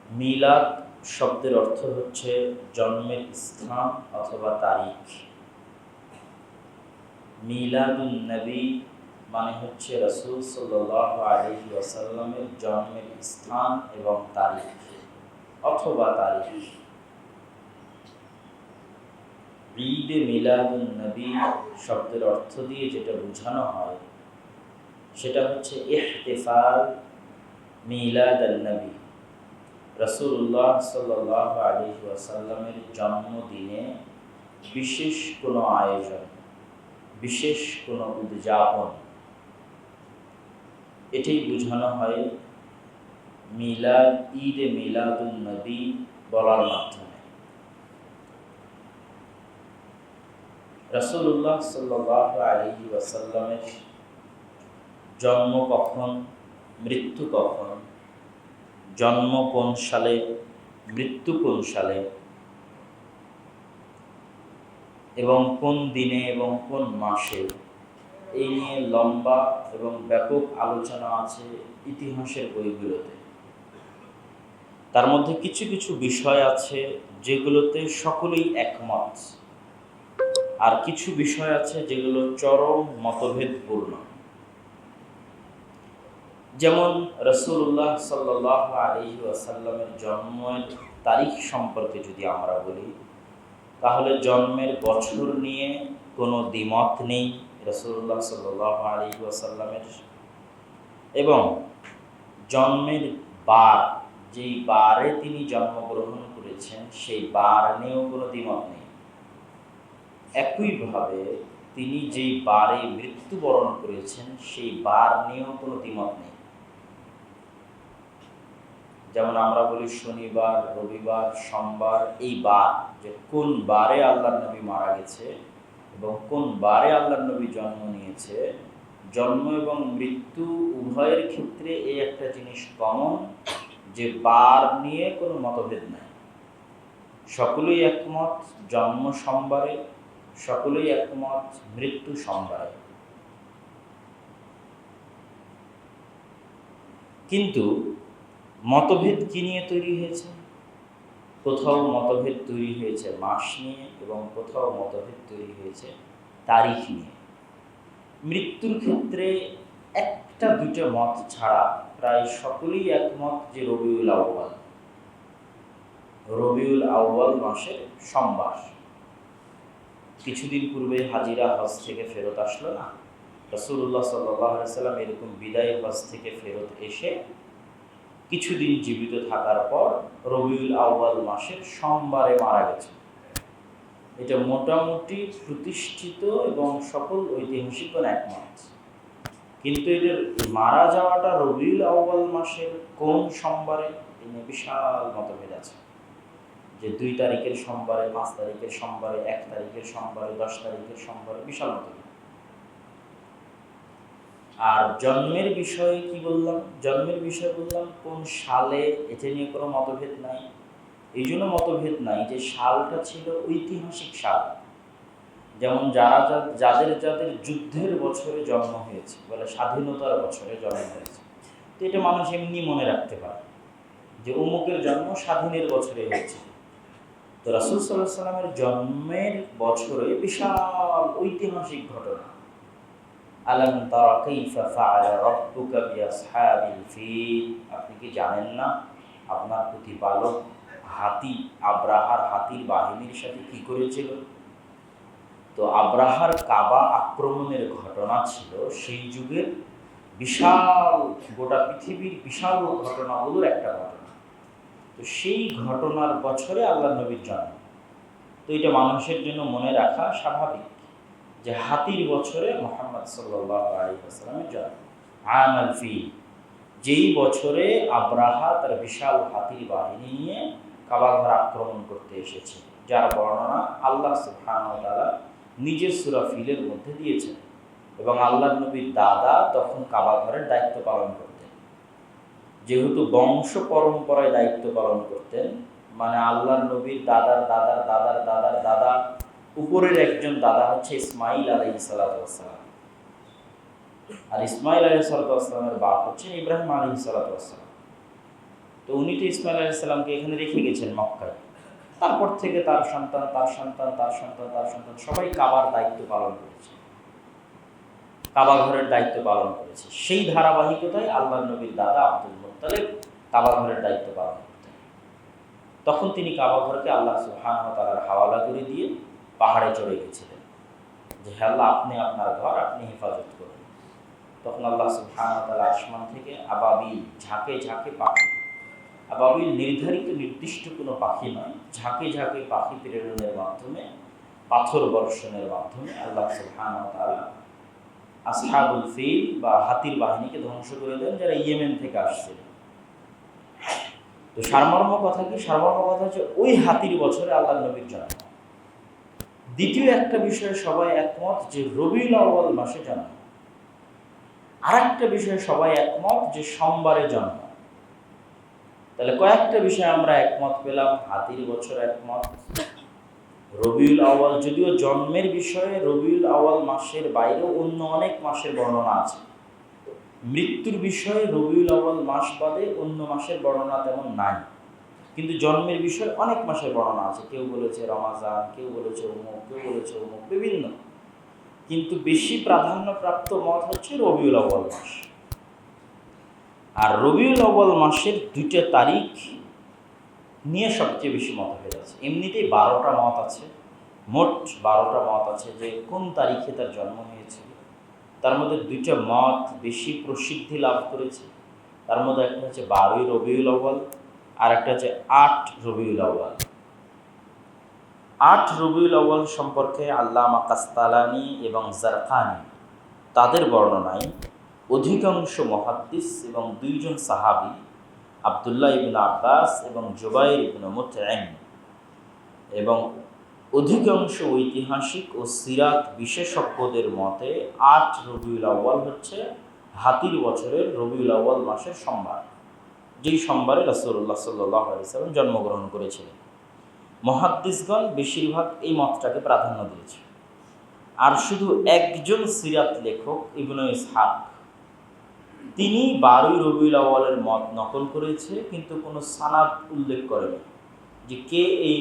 মিলাদ শব্দের অর্থ হচ্ছে জন্মের স্থান অথবা তারিখ। মিলাদুন নবী মানে হচ্ছে রাসূল সাল্লাল্লাহু আলাইহি ওয়াসাল্লামের জন্মের স্থান এবং তারিখ অথবা তারিখ। ঈদে মিলাদুন নবী শব্দের অর্থ দিয়ে যেটা বোঝানো হয় সেটা হচ্ছে ইহতিফাল মিলাদুন নবী, রাসূলুল্লাহ সাল্লাল্লাহু আলাইহি ওয়াসাল্লামের জন্মদিনে বিশেষ কোনো আয়োজন, বিশেষ কোনো উদযাপন, এটাই বোঝানো হয় মিলাদ, ঈদে মিলাদুন নবী বলার মাধ্যমে। রাসূলুল্লাহ সাল্লাল্লাহু আলাইহি ওয়াসাল্লামের জন্ম কখন, মৃত্যু কখন, জন্ম কোন সালে, মৃত্যু কোন সালে এবং কোন দিনে এবং কোন মাসে, এই নিয়ে লম্বা এবং ব্যাপক আলোচনা আছে ইতিহাসের বইগুলোতে। তার মধ্যে কিছু কিছু বিষয় আছে যেগুলোতে সকলেই একমত, আর কিছু বিষয় আছে যেগুলো চরম মতভেদপূর্ণ। যেমন রাসূলুল্লাহ সাল্লাল্লাহু আলাইহি ওয়াসাল্লামের জন্মের তারিখ সম্পর্কে যদি আমরা বলি, তাহলে জন্মের বছর নিয়ে কোনো দ্বিমত নেই রাসূলুল্লাহ সাল্লাল্লাহু আলাইহি ওয়াসাল্লামের, এবং জন্মের বার, যেই বারে তিনি জন্মগ্রহণ করেছেন সেই বার নিয়েও কোনো দ্বিমত নেই। একইভাবে তিনি যেই বারে মৃত্যুবরণ করেছেন সেই বার নিয়েও কোনো দ্বিমত নেই। যেমন আমরা বলি শনিবার, রবিবার, সোমবার, এই বার, যে কোন বারে আল্লাহর নবী মারা গেছে এবং কোন বারে আল্লাহর নবী জন্ম নিয়েছে, জন্ম এবং মৃত্যু উভয়ের ক্ষেত্রে এই একটা জিনিস কমন, যে বার নিয়ে কোনো মতভেদ নাই। সকলেই একমত জন্ম সোমবারে, সকলেই একমত মৃত্যু সোমবারে। কিন্তু মতভেদ কি নিয়ে তৈরি হয়েছে? কোথাও মতভেদ তৈরি হয়েছে মাস নিয়ে এবং কোথাও মতভেদ তৈরি হয়েছে তারিখ নিয়ে। মৃত্যুর ক্ষেত্রে একটা দুটো মত ছাড়া প্রায় সকলেই একমত যে রবিউল আউয়াল, রবিউল আউয়াল মাসের সোমবার। কিছুদিন পূর্বে হাজিরা হজ থেকে ফেরত আসলো না, রাসূলুল্লাহ সাল্লাল্লাহু আলাইহি ওয়াসাল্লাম এরকম বিদায় হজ থেকে ফেরত এসে কিছুদিন জীবিত থাকার পর রবিউল আউয়াল মাসের সোমবারে মারা গেছে। এটা মোটামুটি প্রতিষ্ঠিত এবং সকল ঐতিহাসিকগণ একমত। কিন্তু এদের মারা যাওয়াটা রবিউল আউয়াল মাসের কোন সোমবারে, এ নিয়ে বিশাল মতভেদ আছে। যে 2 তারিখের সোমবারে, 5 তারিখের সোমবারে, 1 তারিখের সোমবারে, 10 তারিখের সোমবারে, বিশাল মতভেদ। আর জন্মের বিষয়ে কি বললাম? জন্মের বিষয়ে বললাম কোন সালে, এটা নিয়ে কোনো মতভেদ নাই। এই জন্য মতভেদ নাই যে সালটা ছিল ঐতিহাসিক সাল। যেমন যাদের যাদের যুদ্ধের বছরে জন্ম হয়েছে, বলে স্বাধীনতার বছরে জন্ম হয়েছে, তো এটা মানুষ এমনি মনে রাখতে পারে যে অমুকের জন্ম স্বাধীনের বছরে হয়েছে। তো রাসূল সাল্লাল্লাহু আলাইহি ওয়াসাল্লামের জন্মের বছরে বিশাল ঐতিহাসিক ঘটনা। আলাম তারা কাইফা ফাআলা রাব্বুকা বিআসহাবিল ফিল, আপনি কি জানেন না আপনার প্রতিপালক হাতি, আব্রাহার হাতির বাহিনীর সাথে কি করেছিল? তো আব্রাহার কাবা আক্রমণের ঘটনা ছিল সেই যুগের বিশাল, গোটা পৃথিবীর বিশাল ঘটনাগুলোর একটা ঘটনা। তো সেই ঘটনার বছরে আল্লাহ নবীর জন্ম। তো এটা মানুষের জন্য মনে রাখা স্বাভাবিক যে হাতির বছরে মুহাম্মদ সাল্লাল্লাহু আলাইহি ওয়াসাল্লামের জন্ম। আমাল ফিল, যেই বছরে আব্রাহা তার বিশাল হাতির বাহিনী নিয়ে কাবা ঘর আক্রমণ করতে এসেছে, যার বর্ণনা আল্লাহ সুবহানাহু ওয়া তাআলা নিজের সূরা ফিলের মধ্যে দিয়েছেন। এবং আল্লাহর নবীর দাদা তখন কাবা ঘরের দায়িত্ব পালন করতেন। যেহেতু বংশ পরম্পরায় দায়িত্ব পালন করতেন, মানে আল্লাহর নবীর দাদার দাদার দাদার দাদার দাদা, উপরের একজন দাদা হচ্ছে ইসমাঈল আলাইহিস সালাতু ওয়াস সালাম, আর ইসমাঈল আলাইহিস সালাতু ওয়াস সালামের বাপ হচ্ছেন ইব্রাহিম আলাইহিস সালাতু ওয়াস সালাম। তো তো উনি তো ইসমাইল আলাইহিস সালামকে এখানে রেখে গেছেন মক্কায়। তারপর থেকে তার সন্তান, তার সন্তান, তার সন্তান, তার সন্তান সবাই কাবার দায়িত্ব পালন করেছে, কাবা ঘরের দায়িত্ব পালন করেছে। সেই ধারাবাহিকতায় আল্লাহর নবীর দাদা আব্দুল মুত্তালিব কাবা ঘরের দায়িত্ব পালন করতেন। তখন তিনি কাবা ঘরকে আল্লাহ সুবহানাহু ওয়া তাআলার হাওয়ালা করে দিয়ে পাহাড়ে চড়ে গেছিলেন যে হে আল্লাহ, আপনি আপনার ঘর আপনি হেফাজত করুন। তখন আল্লাহ সুবহানাহু ওয়া তাআলা আসমান থেকে আবাবিল, ঝাঁকে ঝাঁকে পাখি, আবাবিল নির্ধারিত নির্দিষ্ট কোনো পাখি নয়, ঝাঁকে ঝাঁকে পাখি প্রেরণের মাধ্যমে, পাথর বর্ষণের মাধ্যমে আল্লাহ সুবহানাহু ওয়া তাআলা আসহাবুল ফিল বা হাতির বাহিনীকে ধ্বংস করে দেন, যারা ইয়েমেন থেকে আসছিল। তো সারমর্ম কথা কি? সারমর্ম কথা হচ্ছে ওই হাতির বছরে আল্লাহর নবীর জন্ম। দ্বিতীয় একটা বিষয়ে সবাই একমত যে রবিউল আউয়াল মাসে জন্ম। আর একটা বিষয়ে সবাই একমত যে সোমবারে জন্ম। তাহলে কয়েকটা বিষয়ে আমরা একমত পেলাম। হাতির বছর একমত, রবিউল আউয়াল, যদিও জন্মের বিষয়ে রবিউল আউয়াল মাসের বাইরেও অন্য অনেক মাসের বর্ণনা আছে। মৃত্যুর বিষয়ে রবিউল আউয়াল মাস বাদে অন্য মাসের বর্ণনা তেমন নাই, কিন্তু জন্মের বিষয়ে অনেক মাসের বর্ণনা আছে। কেউ বলেছে রমাজান, কেউ বলেছে অমুক, কেউ বলেছে অমুক, বিভিন্ন। কিন্তু বেশি প্রাধান্যপ্রাপ্ত মত হচ্ছে রবিউল আউয়াল মাস। আর রবিউল আউয়াল মাসের 2টা তারিখ নিয়ে সবচেয়ে বেশি মতভেদ আছে। এমনিতেই 12টা মত আছে, মোট 12টা মত আছে যে কোন তারিখে তার জন্ম হয়েছিল। তার মধ্যে 2টা মত বেশি প্রসিদ্ধি লাভ করেছে। তার মধ্যে একটা হচ্ছে 12ই রবিউল আউয়াল, আর একটা হচ্ছে 8 রবিউল আউয়াল। 8 রবিউল আউয়াল সম্পর্কে আল্লামা কাসতালানি এবং জারকানি তাদের বর্ণনায় অধিকাংশ মুহাদ্দিস এবং 2 জন সাহাবী আব্দুল্লাহ ইবনে আব্বাস এবং জুবাইর ইবনে মুতঈম এবং অধিকাংশ ঐতিহাসিক ও সিরাত বিশেষজ্ঞদের মতে 8 রবিউল আউয়াল হচ্ছে হাতির বছরের রবিউল আউয়াল মাসের সোমবার, যেই সোমবারে রাসূলুল্লাহ সাল্লাল্লাহু আলাইহি ওয়াসাল্লাম জন্মগ্রহণ করেছিলেন। মুহাদ্দিসগণ বেশিরভাগ এই মতটাকে প্রাধান্য দিয়েছে। আর শুধু একজন সিরাত লেখক ইবনে ইসহাক, তিনি 12ই রবিউল আউয়ালের মত নকল করেছে, কিন্তু কোনো সানাদ উল্লেখ করেনি যে কে এই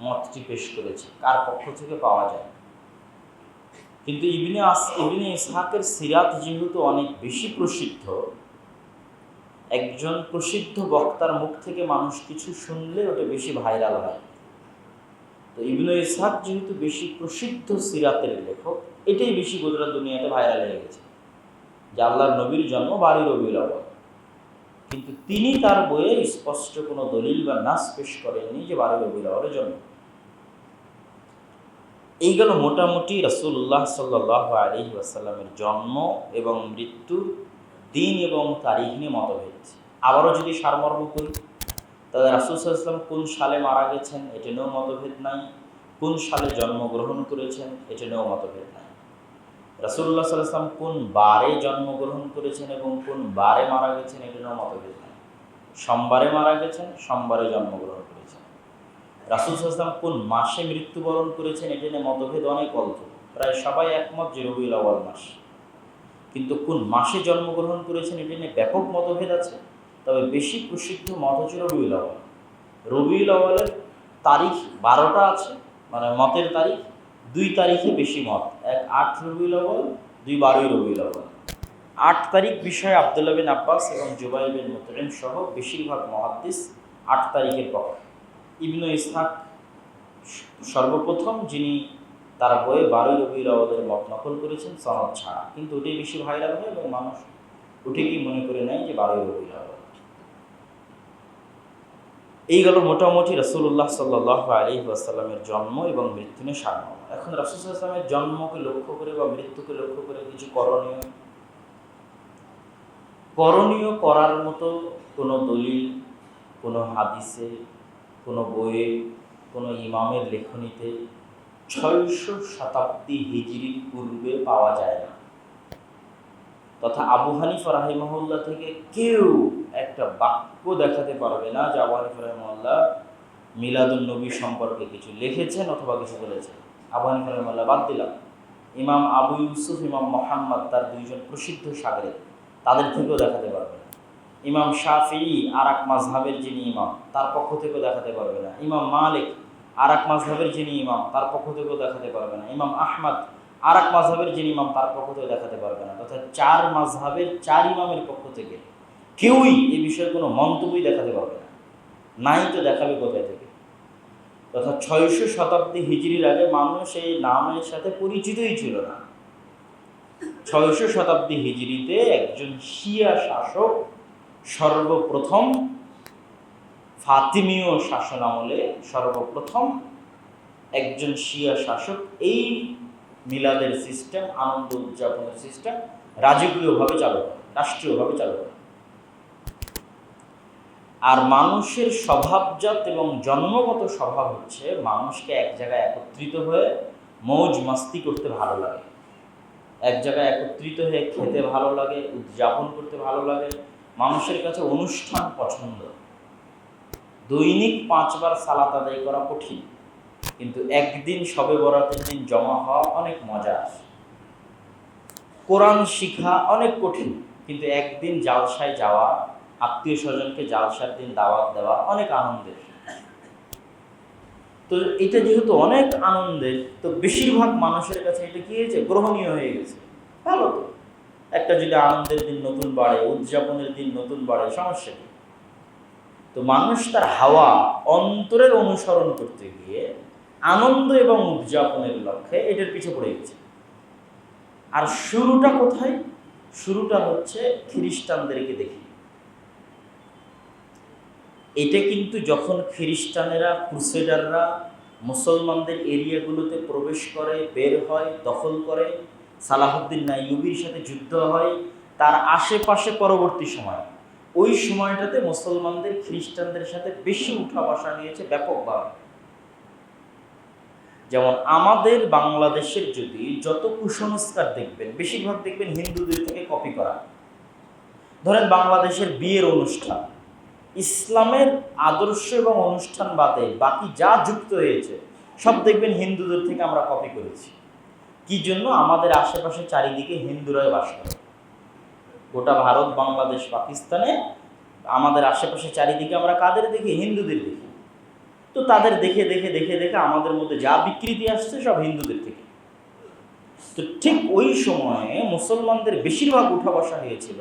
মতটি পেশ করেছে, কার পক্ষ থেকে পাওয়া যায়। কিন্তু ইবনে ইসহাকের সিরাত যেহেতু অনেক বেশি প্রসিদ্ধ, একজন প্রসিদ্ধ বক্তার মুখ থেকে মানুষ কিছু শুনলে ওটা বেশি ভাইরাল হয়। তো ইবনে ইসহাক যেহেতু বেশি প্রসিদ্ধ সিরাতের লেখক, এটাই বেশি গোটা দুনিয়াতে ভাইরাল হয়ে গেছে যে আল্লাহর নবীর জন্ম 12ই রবিউল আউয়াল। কিন্তু তিনি তার বইয়ে স্পষ্ট কোনো দলিল বা নাস পেশ করেননি যে 12ই রবিউল আউয়ালের জন্ম। এই গেল মোটামুটি রাসূলুল্লাহ সাল্লাল্লাহু আলাইহি ওয়াসাল্লামের জন্ম এবং মৃত্যুর দিন এবং তারিখ নিয়ে মতভেদ। আবারও যদি সারমর্ম করি, তাহলে রাসূল সাল্লাল্লাহু আলাইহি ওয়াসাল্লাম কোন সালে মারা গেছেন এটা নিয়েও মতভেদ নাই, কোন সালে জন্মগ্রহণ করেছেন এটা নিয়েও মতভেদ নাই। রাসূলুল্লাহ সাল্লাল্লাহু আলাইহি ওয়াসাল্লাম কোন বারে জন্মগ্রহণ করেছেন এবং কোন বারে মারা গেছেন এটা নিয়েও মতভেদ নাই। সোমবারে মারা গেছেন, সোমবারে জন্মগ্রহণ করেছেন। রাসূল সাল্লাল্লাহু আলাইহি ওয়াসাল্লাম কোন মাসে মৃত্যুবরণ করেছেন এটা নিয়ে মতভেদ অনেক অল্প, প্রায় সবাই একমত যে রবিউল আউয়াল মাস। কিন্তু কোন মাসে জন্মগ্রহণ করেছেন এটা নিয়ে ব্যাপক মতভেদ আছে। তবে বেশি প্রসিদ্ধ মত হচ্ছে রবিউল আউয়াল। রবিউল আউয়ালের তারিখ 12টা আছে, মানে মতের তারিখ। 2 তারিখে বেশি মত, এক 8 রবিউল আউয়াল, 2 12ই রবিউল আউয়াল। 8 তারিখ বিষয়ে আব্দুল্লাহ বিন আব্বাস এবং জুবাইর বিন মুতঈম সহ বেশিরভাগ মুহাদ্দিস 8 তারিখের পক্ষে। ইবনে ইসহাক সর্বপ্রথম যিনি তার বইয়ে 12ই রবিউল আউয়ালের মত নকল করেছেন সনদ ছাড়া, কিন্তু ওটাই বেশি ভাইরাল হয় এবং মানুষ উঠে গিয়ে মনে করে নেয় যে 12ই রবিউল আউয়াল। এই গেল মোটামুটি রাসূলুল্লাহ সাল্লাল্লাহু আলাইহি ওয়াসাল্লামের জন্ম এবং মৃত্যু নিয়ে সারমর্ম। এখন রাসূল সাল্লাল্লাহু আলাইহি ওয়াসাল্লামের জন্মকে লক্ষ্য করে বা মৃত্যুকে লক্ষ্য করে কিছু করণীয় করার মতো কোনো দলিল, কোনো হাদিসে, কোনো বইয়ে, কোনো ইমামের লেখনীতে 600 শতাব্দী হিজরির পূর্বে পাওয়া যায় না। তথা আবু হানিফা রাহিমাহুল্লাহ থেকে কেউ একটা বাক্য দেখাতে পারবে না যে আবু হানিফা রাহিমাহুল্লাহ মিলাদুন নবী সম্পর্কে কিছু লিখেছেন অথবা কিছু বলেছেন। আবু হানিফা রাহিমাহুল্লাহ বাদ দিলাম, ইমাম আবু ইউসুফ, ইমাম মুহাম্মদ, তার 2 জন প্রসিদ্ধ শাগরেদ, তাদের থেকেও দেখাতে পারবে না। ইমাম শাফিঈ আর এক মাযহাবের যিনি ইমাম, তার পক্ষ থেকেও দেখাতে পারবে না। ইমাম মালিক আর এক মাযহাবের যিনি ইমাম, তার পক্ষ থেকেও দেখাতে পারবে না। ইমাম আহমদ আর এক মাযহাবের যিনি ইমাম, তার পক্ষ থেকেও দেখাতে পারবে না। তথা 4 মাযহাবের 4 ইমামের পক্ষ থেকে কেউই এই বিষয়ে কোনো মন্তব্যই দেখাতে পারবে না। নাই তো দেখাবে কোথায় থেকে? তথা 600 শতাব্দী হিজরির আগে মানুষ এই নামের সাথে পরিচিতই ছিল না। 600 শতাব্দী হিজরিতে একজন শিয়া শাসক সর্বপ্রথম, ফাতিমীয় শাসন আমলে সর্বপ্রথম একজন শিয়া শাসক এই মিলাদের সিস্টেম, আনন্দ উদযাপনের সিস্টেম রাজকীয়ভাবে চালু করে, রাষ্ট্রীয়ভাবে চালু করে। আর মানুষের স্বভাবজাত এবং জন্মগত স্বভাব হচ্ছে মানুষকে এক জায়গায় একত্রিত হয়ে মৌজ মাস্তি করতে ভালো লাগে, এক জায়গায় একত্রিত হয়ে খেতে ভালো লাগে, উদযাপন করতে ভালো লাগে। মানুষের কাছে অনুষ্ঠান পছন্দ। দৈনিক 5 বার সালাত আদায় করা কঠিন, কিন্তু একদিন শবে বরাতের দিন জমা হওয়া অনেক মজা আসে। কোরআন শিখা অনেক কঠিন, কিন্তু একদিন জালসায় যাওয়া, আত্মীয় স্বজনকে জালসার দিন দাওয়াত দেওয়া অনেক আনন্দের। তো এটা যেহেতু অনেক আনন্দের, তো বেশিরভাগ মানুষের কাছে এটা কি হয়েছে? গ্রহণীয় হয়ে গেছে। ভালো তো, একটা যদি আনন্দের দিন নতুন বাড়ে, উদযাপনের দিন নতুন বাড়ে, সমস্যা কি? তো মানুষ তার হাওয়া অন্তরের অনুসরণ করতে গিয়ে আনন্দ এবং উদযাপনের লক্ষ্যে এটার পিছে পড়ে গেছে। আর শুরুটা কোথায়? শুরুটা হচ্ছে খ্রিস্টানদেরকে দেখি। এটা কিন্তু যখন খ্রিস্টানেরা, ক্রুসেডাররা মুসলমানদের এরিয়াগুলোতে প্রবেশ করে, বের হয়, দখল করে, সালাহুদ্দিন আইয়ুবীর সাথে যুদ্ধ হয়, তার আশেপাশে পরবর্তী সময়, ওই সময়টাতে মুসলমানদের খ্রিস্টানদের সাথে বেশি উঠা বসা নিয়েছে ব্যাপকভাবে। যেমন আমাদের বাংলাদেশের যদি যত কুসংস্কার দেখবেন, বেশিরভাগ দেখবেন হিন্দুদের থেকে কপি করা। ধরেন বাংলাদেশের বিয়ের অনুষ্ঠান, ইসলামের আদর্শ এবং অনুষ্ঠান বাদে বাকি যা যুক্ত হয়েছে সব দেখবেন হিন্দুদের থেকে আমরা কপি করেছি। কি জন্য? আমাদের আশেপাশে চারিদিকে হিন্দুরাই বাস করে। গোটা ভারত, বাংলাদেশ, পাকিস্তানে আমাদের আশেপাশে চারিদিকে আমরা কাদের দেখি? হিন্দুদের দেখি। তো তাদের দেখে দেখে দেখে দেখে আমাদের মধ্যে যা বিকৃতি আসছে সব হিন্দুদের থেকে। তো ঠিক ওই সময়ে মুসলমানদের বেশিরভাগ উঠা বসা হয়েছিল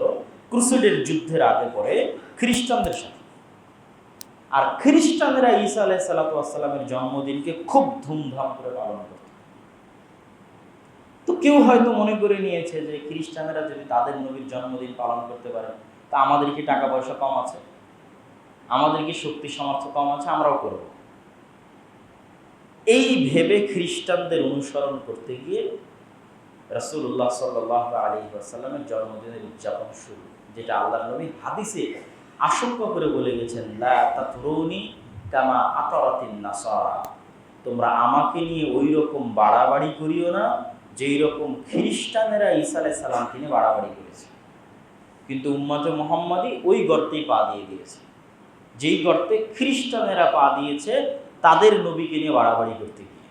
ক্রুসেডের যুদ্ধের আগে পরে খ্রিস্টানদের সাথে। আর খ্রিস্টানেরা ঈসা আলাইহিস সালামের জন্মদিনকে খুব ধুমধাম করে পালন করত। তো কেউ হয়তো মনে করে নিয়েছে যে খ্রিস্টানেরা যদি তাদের নবীর জন্মদিন পালন করতে পারে, তা আমাদের কি টাকা পয়সা কম আছে? আমাদের কি শক্তি সামর্থ্য কম আছে? আমরাও করব। এই ভেবে খ্রিস্টানদের অনুসরণ করতে গিয়ে রাসূলুল্লাহ সাল্লাল্লাহু আলাইহি ওয়াসাল্লামের জন্মদিনের উদযাপন শুরু, যেটা আল্লাহর নবী হাদিসে আশঙ্কা করে বলে গেছেন, লা তাতরুনি কামা আতারাতিন নাসারা, তোমরা আমাকে নিয়ে ওই রকম বাড়াবাড়ি করিও না যেই রকম খ্রিস্টানেরা ঈসা আলাইহিস সালামকে নিয়ে বাড়াবাড়ি করেছে। কিন্তু উম্মতে মুহাম্মাদি ওই গর্তেই পা দিয়ে দিয়েছে, যেই গর্তে খ্রিস্টানেরা পা দিয়েছে তাদের নবীকে নিয়ে বাড়াবাড়ি করতে গিয়ে।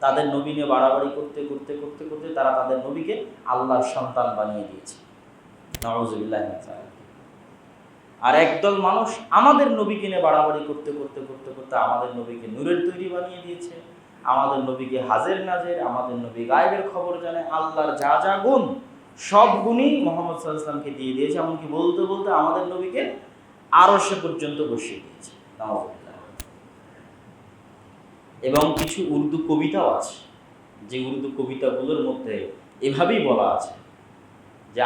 তাদের নবী নিয়ে বাড়াবাড়ি করতে করতে করতে করতে তারা তাদের নবীকে আল্লাহর সন্তান বানিয়ে দিয়েছে। নাউযুবিল্লাহ। আর একদল মানুষ আমাদের নবীকে নিয়ে বাড়াবাড়ি করতে করতে করতে করতে আমাদের নবীকে নূরের তৈরি বানিয়ে দিয়েছে, আমাদের নবীকে হাজের নাজের, আমাদের নবী গায়েবের খবর জানে, আল্লাহর যা যা গুণ সব গুণই মুহাম্মদ সাল্লাল্লাহু আলাইহি ওয়াসাল্লামকে দিয়ে দিয়েছে। এমনকি বলতে বলতে আমাদের নবীকে আরশে পর্যন্ত বসিয়ে দিয়েছে। নাউযুবিল্লাহ। এবং কিছু উর্দু কবিতাও আছে, যে উর্দু কবিতাগুলোর মধ্যে এভাবেই বলা আছে যে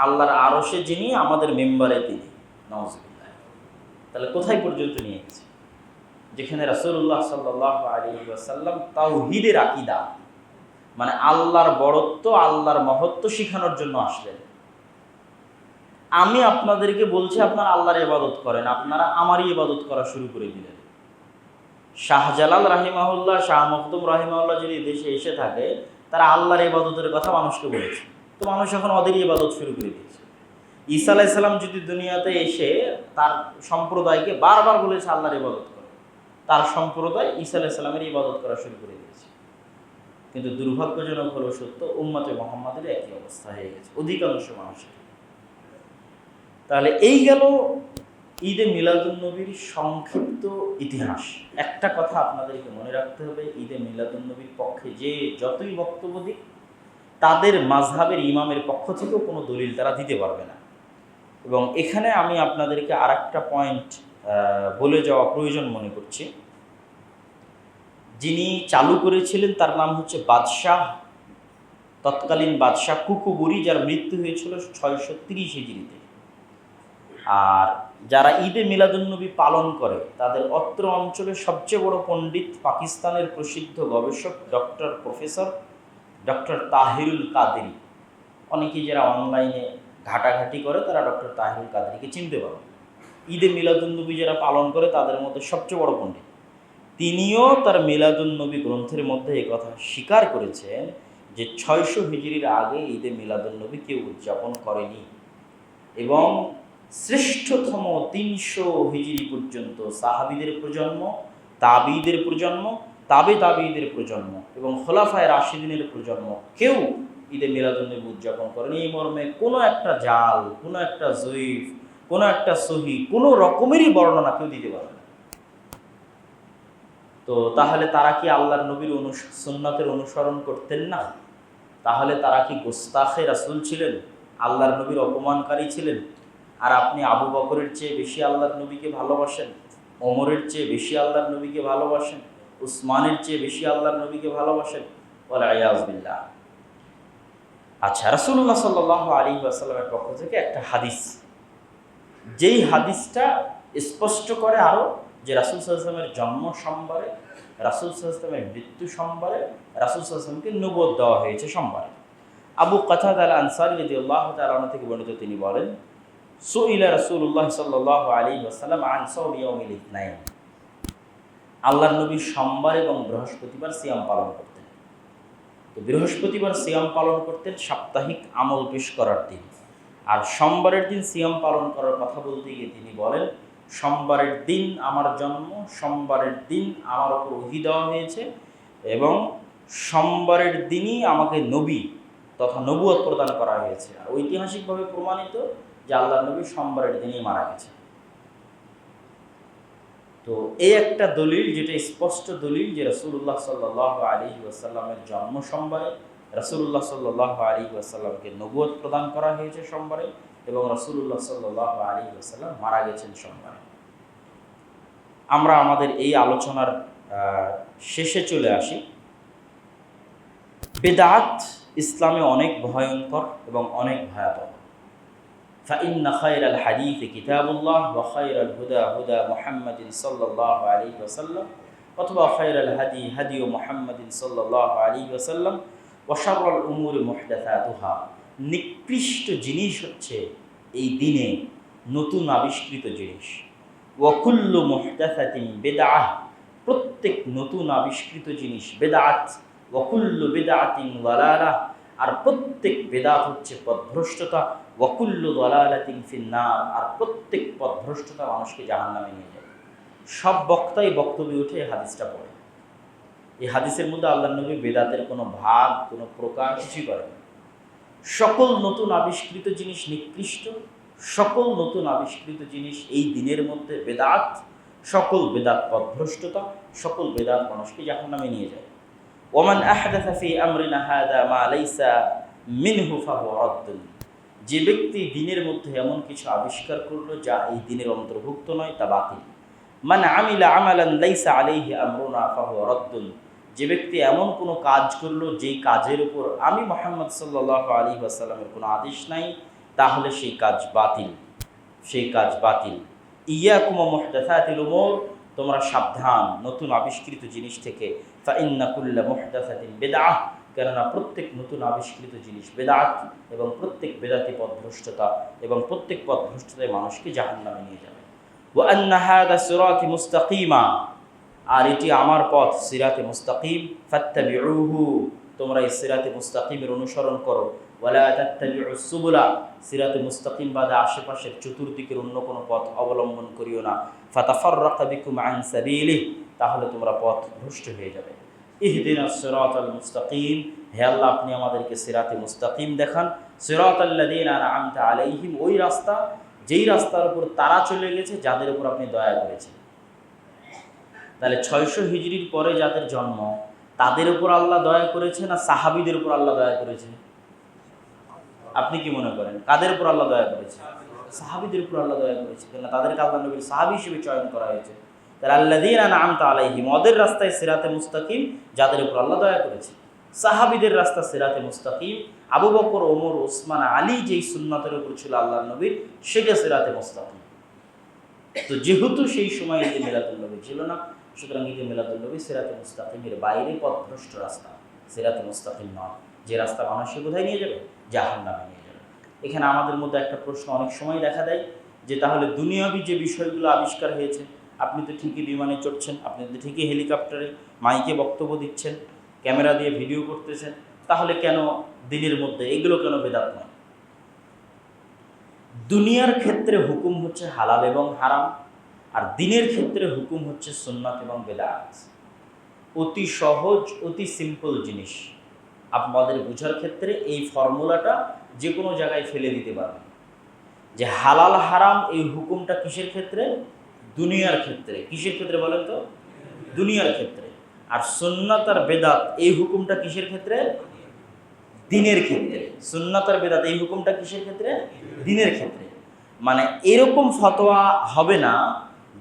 আল্লাহর আরশে যিনি, আমাদের মেম্বারে তিনি। নাউযুবিল্লাহ। তাহলে কোথায় পর্যন্ত নিয়ে গেছে? যেখানে রাসূলুল্লাহ সাল্লাল্লাহু আলাইহি ওয়াসাল্লাম তাওহীদের আকীদা, মানে আল্লাহর বড়ত্ব, আল্লাহর মহত্ব শিখানোর জন্য আসলেন। আমি আপনাদেরকে বলছি আপনারা আল্লাহর ইবাদত করেন, আপনারা আমারই ইবাদত করা শুরু করে দিলেন। শাহজালাল রাহিমাহুল্লাহ, শাহ মখদুম রাহিমাহুল্লাহ যদি দেশে এসে থাকে, তারা আল্লাহর ইবাদতের কথা মানুষকে বলেছে। তো মানুষ এখন ওদেরই ইবাদত শুরু করে দিয়েছে। ঈসা আলাইহিস সালাম যদি দুনিয়াতে এসে তার সম্প্রদায়কে বারবার বলেছে আল্লাহর ইবাদত করে, তার সম্প্রদায় ঈসা আলাইহিস সালামের ইবাদত করা শুরু করে দিয়েছে। কিন্তু দুর্ভাগ্যজনক হলো সত্য, উম্মতে মুহাম্মাদের একই অবস্থা হয়ে গেছে অধিকাংশ মানুষের। তাহলে এই গেল ঈদে মিলাদুন্নবীর সংক্ষিপ্ত ইতিহাস। একটা কথা আপনাদেরকে মনে রাখতে হবে, ঈদে মিলাদুন্নবীর পক্ষে যে যতই বক্তব্য দিক, তাদের মাযহাবের ইমামের পক্ষ থেকেও কোনো দলিল তারা দিতে পারবে না। এবং এখানে আমি আপনাদেরকে আর একটা পয়েন্ট বলে যাওয়া প্রয়োজন মনে করছি। যিনি চালু করেছিলেন তার নাম হচ্ছে বাদশাহ, তৎকালীন বাদশাহ কুকুবুরি, যার মৃত্যু হয়েছিল 630 হিজরিতে। আর যারা ঈদে মিলাদুন্নবী পালন করে তাদের অত্র অঞ্চলের সবচেয়ে বড় পণ্ডিত পাকিস্তানের প্রসিদ্ধ গবেষক প্রফেসর ডক্টর তাহিরুল কাদেরী। অনেকেই যারা অনলাইনে ঘাটাঘাটি করে তারা ডক্টর তাহিরুল কাদেরীকে চিনতে পারে। ঈদে মিলাদুন্নবী যারা পালন করে তাদের মধ্যে সবচেয়ে বড় পণ্ডিত। তিনিও তার মিলাদুন্নবী গ্রন্থের মধ্যে এই কথা স্বীকার করেছেন যে 600 হিজরির আগে ঈদে মিলাদুন্নবী কেউ উদযাপন করেনি, এবং শ্রেষ্ঠতম 300 হিজরি পর্যন্ত সাহাবীদের প্রজন্ম, তাবিঈদের প্রজন্ম, তাবিঈদের প্রজন্ম এবং খোলাফায়ে রাশিদিনের প্রজন্ম কেউ ঈদে মিলাদুন্নবী উদযাপন করেনি। এই মর্মে কোনো একটা জাল, কোনো একটা জয়ীফ, কোনো একটা সহি, কোনো রকমেরই বর্ণনা কেউ দিতে পারে না। তো তাহলে তারা কি আল্লাহর নবীর সুন্নাতের অনুসরণ করতেন না? তাহলে তারা কি গোস্তাখে রাসূল ছিলেন, আল্লাহর নবীর অপমানকারী ছিলেন? আর আপনি আবু বকরের চেয়ে বেশি আল্লাহর নবীকে ভালোবাসেন, ওমরের চেয়ে বেশি আল্লাহর নবীকে ভালোবাসেন, উসমানের চেয়ে বেশি আল্লাহর নবীকে ভালোবাসেন? ওয়াল ইয়াযু বিল্লাহ। আচ্ছা, রাসূলুল্লাহ সাল্লাল্লাহু আলাইহি ওয়াসাল্লামের পক্ষ থেকে একটা হাদিস, যেই হাদিসটা স্পষ্ট করে আরো যে রাসূল সাল্লাল্লাহু আলাইহি ওয়াসাল্লামের জন্ম সোমবারে, রাসূল সাল্লাল্লাহু আলাইহি ওয়াসাল্লামের মৃত্যু সোমবারে, রাসূল সাল্লাল্লাহু আলাইহি ওয়াসাল্লামকে নবুয়ত দেওয়া হয়েছে সোমবারে। আবু কাতাদা আল আনসারী রাদিয়াল্লাহু তাআলা আনহু থেকে বর্ণিত, তিনি বলেন, সুইলা রাসূলুল্লাহ সাল্লাল্লাহু আলাইহি ওয়াসাল্লাম আন সাওম ইয়াউমিল ইথনাইন। আল্লাহর নবী সোমবার এবং বৃহস্পতিবার সিয়াম পালন করতেন। তো বৃহস্পতিবার সিয়াম পালন করতেন সাপ্তাহিক আমল পেশ করার দিন, আর সোমবারের দিন সিয়াম পালন করার কথা বলতে গিয়ে তিনি বলেন, সোমবারের দিন আমার জন্ম, সোমবারের দিন আমার উপর ওহী দেওয়া হয়েছে, এবং সোমবারের দিনই আমাকে নবী তথা নবুয়ত প্রদান করা হয়েছে। আর ঐতিহাসিকভাবে প্রমাণিত যে আল্লাহর নবী সোমবারের দিনই মারা গেছে। তো এই একটা দলিল, যেটা স্পষ্ট দলিল যে রাসূলুল্লাহ সাল্লাল্লাহু আলাইহি ওয়াসাল্লামের জন্ম সোমবারে, রাসূলুল্লাহ সাল্লাল্লাহু আলাইহি ওয়াসাল্লামকে নবুয়ত প্রদান করা হয়েছে সোমবারে, এবং রাসূলুল্লাহ সাল্লাল্লাহু আলাইহি ওয়াসাল্লাম মারা গেছেন সোমবারে। আমরা আমাদের এই আলোচনার শেষে চলে আসি। বিদআত ইসলামে অনেক ভয়ঙ্কর এবং অনেক ভয়াবহ। فإن خير الحديث كتاب الله وخير الهدى هدى محمد صلى الله عليه وسلم অথবা خير الهدي هدي محمد صلى الله عليه وسلم وشر الأمور محدثاتها। নিকৃষ্ট জিনিস হচ্ছে এই দিনে নতুন আবিষ্কৃত জিনিস। وكل محدثة بدعة, প্রত্যেক নতুন আবিষ্কৃত জিনিস বেদাত। وكل بدعة ضلالة, আর প্রত্যেক বেদাত হচ্ছে পথভ্রষ্টতা। ওয়াকুল্লু দালালাতিন ফিন্নার, আর প্রত্যেক পথভ্রষ্টতা মানুষকে জাহান্নামে নিয়ে যায়। সব বক্তাই বক্তব্যে উঠে এই হাদিসটা পড়ে। এই হাদিসের মধ্যে আল্লাহর নবী বেদাতের কোনো ভাগ, কোনো প্রকার কিছুই করেন। সকল নতুন আবিষ্কৃত জিনিস নিকৃষ্ট, সকল নতুন আবিষ্কৃত জিনিস এই দিনের মধ্যে বেদাত, সকল বেদাত পথভ্রষ্টতা, সকল বেদাত মানুষকে জাহান্নামে নিয়ে যায়। ওমান আহদাথা ফি আমরিনা হাযা মা লাইসা মিনহু ফাহুয়া রাদ্দুন, যে ব্যক্তি দিনের মধ্যে এমন কিছু আবিষ্কার করলো যা এই দিনের অন্তর্ভুক্ত নয়, তা বাতিল। মান আমিলা আমালান লাইসা আলাইহি আমরুনা ফাহুয়া রাদ্দুন, যে ব্যক্তি এমন কোনো কাজ করলো যেই কাজের উপর আমি মুহাম্মদ সাল্লাল্লাহু আলাইহি ওয়াসাল্লামের কোনো আদেশ নাই, তাহলে সেই কাজ বাতিল, সেই কাজ বাতিল। ইয়াকুম মুহদাসাতিল উমুর, তোমরা সাবধান নতুন আবিষ্কৃত জিনিস থেকে। ফা ইন্না কুল্লা মুহদাসাতিন বিদআহ, কেননা প্রত্যেক নতুন আবিষ্কৃত জিনিস বেদাত, এবং প্রত্যেক বেদাতি পথভ্রষ্টতা, এবং প্রত্যেক পথভ্রষ্টতায় মানুষকে জাহান্নামে নিয়ে যাবে। ওয়া আন্না হাযা সিরাতি মুস্তাকিমা, আর এটি আমার পথ, সিরাতে মুস্তাকিম। ফাত্তাবিউহু, তোমরা এই সিরাতে মুস্তাকিমের অনুসরণ করো। ওয়ালা তাত্তাবিউস সুবুলা, সিরাতে মুস্তাকিম বাদে আশেপাশের চতুর্দিকের অন্য কোনো পথ অবলম্বন করিও না। ফাতাফাররাকা বিকুম আন সাবিলিহি, তাহলে তোমরা পথ ভ্রষ্ট হয়ে যাবে। ইহদিনাস সিরাতাল মুস্তাকিম, হে আল্লাহ আপনি আমাদেরকে সিরাতে মুস্তাকিম দেখান। সিরাতাল্লাযীনা আনআমতা আলাইহিম, ওই রাস্তা যেই রাস্তার উপর তারা চলে গেছে যাদের উপর আপনি দয়া করেছেন। তাহলে 600 হিজরির পরে যাদের জন্ম তাদের উপর আল্লাহ দয়া করেছে না সাহাবীদের উপর আল্লাহ দয়া করেছে? আপনি কি মনে করেন কাদের উপর আল্লাহ দয়া করেছে? সাহাবীদের উপর আল্লাহ দয়া করেছে, কেননা তাদেরকে আল্লাহ নবীর সাহাবী হিসেবে চয়ন করা হয়েছে। তাহলে আল্লাযীনা আন'আমতা আলাইহিম, ওদের রাস্তায় সিরাতে মুস্তাকিম যাদের উপর আল্লাহ দয়া করেছে। সাহাবীদের রাস্তা সিরাতে মুস্তাকিম, আবু বকর, ওমর, ওসমান, আলী যেই সুন্নতের উপর ছিল আল্লাহর নবীর, সেটা সিরাতে মুস্তাকিম। তো যেহেতু সেই সময় ঈদে মিলাদুন নবী ছিল না, সুতরাং ঈদে মিলাদুন নবী সিরাতে মুস্তাকিমের বাইরে পথভ্রষ্ট রাস্তা, সিরাতে মুস্তাকিম নয়। যে রাস্তা মানুষকে কোথায় নিয়ে যাবে? জাহান্নামে নিয়ে যাবে। এখানে আমাদের মধ্যে একটা প্রশ্ন অনেক সময় দেখা দেয় যে তাহলে দুনিয়াবি যে বিষয়গুলো আবিষ্কার হয়েছে, আপনি তো ঠিকই বিমানে চড়ছেন, আপনি তো ঠিকই হেলিকপ্টারে মাইকে বক্তব্য দিচ্ছেন, ক্যামেরা দিয়ে ভিডিও করতেছেন, তাহলে কেন দিনের মধ্যে এগুলো কেন বেদাত নয়? দুনিয়ার ক্ষেত্রে হুকুম হচ্ছে হালাল এবং হারাম, আর দিনের ক্ষেত্রে হুকুম হচ্ছে সুন্নাত এবং বেদাত। অতি সহজ, অতি সিম্পল জিনিস। আপনাদের বোঝার ক্ষেত্রে এই ফর্মুলাটা যে কোনো জায়গায় ফেলে দিতে পারবেন যে হালাল হারাম এই হুকুমটা কিসের ক্ষেত্রে? দুনিয়ার ক্ষেত্রে। কিসের ক্ষেত্রে বলেন তো? দুনিয়ার ক্ষেত্রে। আর সুন্নাত আর বেদাত এই হুকুমটা কিসের ক্ষেত্রে? দিনের ক্ষেত্রে। সুন্নাত আর বেদাত এই হুকুমটা কিসের ক্ষেত্রে? দিনের ক্ষেত্রে। মানে এরকম ফতোয়া হবে না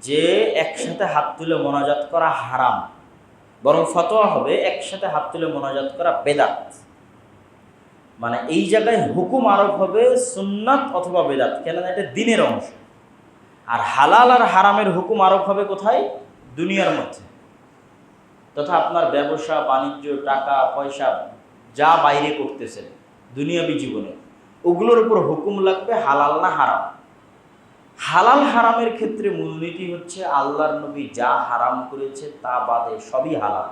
যে একসাথে হাত তুলে মোনাজাত করা হারাম, বরং ফতোয়া হবে একসাথে হাত তুলে মোনাজাত করা বেদাত। মানে এই জায়গায় হুকুম আরোপ হবে সুন্নাত অথবা বেদাত, কেননা এটা দিনের অংশ। আর হালাল আর হারামের হুকুম আরোপ হবে কোথায়? দুনিয়ার মধ্যে। তথা আপনার ব্যবসা বাণিজ্য, টাকা পয়সা যা বাইরে করতেছেন দুনিয়াবি জীবনে, ওগুলোর উপর হুকুম লাগবে হালাল না হারাম। হালাল হারামের ক্ষেত্রে মূলনীতি হচ্ছে আল্লাহর নবী যা হারাম করেছে তা বাদে সবই হালাল।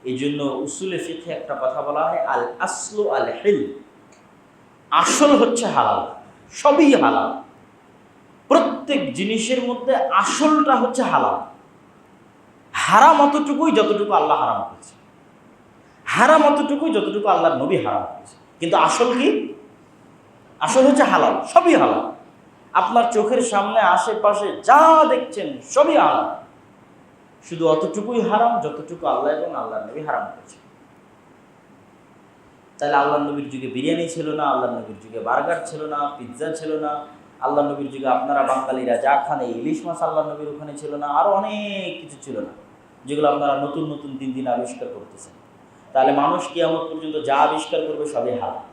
এই জন্য উসুলে ফিকহে একটা কথা বলা হয়, আল আসলু আল হিল, আসল হচ্ছে হালাল, সবই হালাল। প্রত্যেক জিনিসের মধ্যে আসলটা হচ্ছে হালাল। হারাম অতটুকুই যতটুকু আল্লাহ হারাম করেছে, হারাম অতটুকুই যতটুকু আল্লাহর নবী হারাম করেছে। কিন্তু আসল কি? আসল হচ্ছে হালাল, সবই হালাল। আপনার চোখের সামনে আশেপাশে যা দেখছেন সবই হালাল, শুধু অতটুকুই হারাম যতটুকু আল্লাহ এবং আল্লাহর নবী হারাম করেছে। তাহলে আল্লাহর নবীর যুগে বিরিয়ানি ছিল না, আল্লাহর নবীর যুগে বার্গার ছিল না, পিৎজা ছিল না, আল্লাহর নবীর যুগে আপনারা বাঙালিরা যা খান এই ইলিশ মাছ আল্লাহর নবীর ওখানে ছিল না, আরও অনেক কিছু ছিল না, যেগুলো আপনারা নতুন নতুন দিন দিন আবিষ্কার করতেছেন। তাহলে মানুষ কিয়ামত পর্যন্ত যা আবিষ্কার করবে সবই হারাম,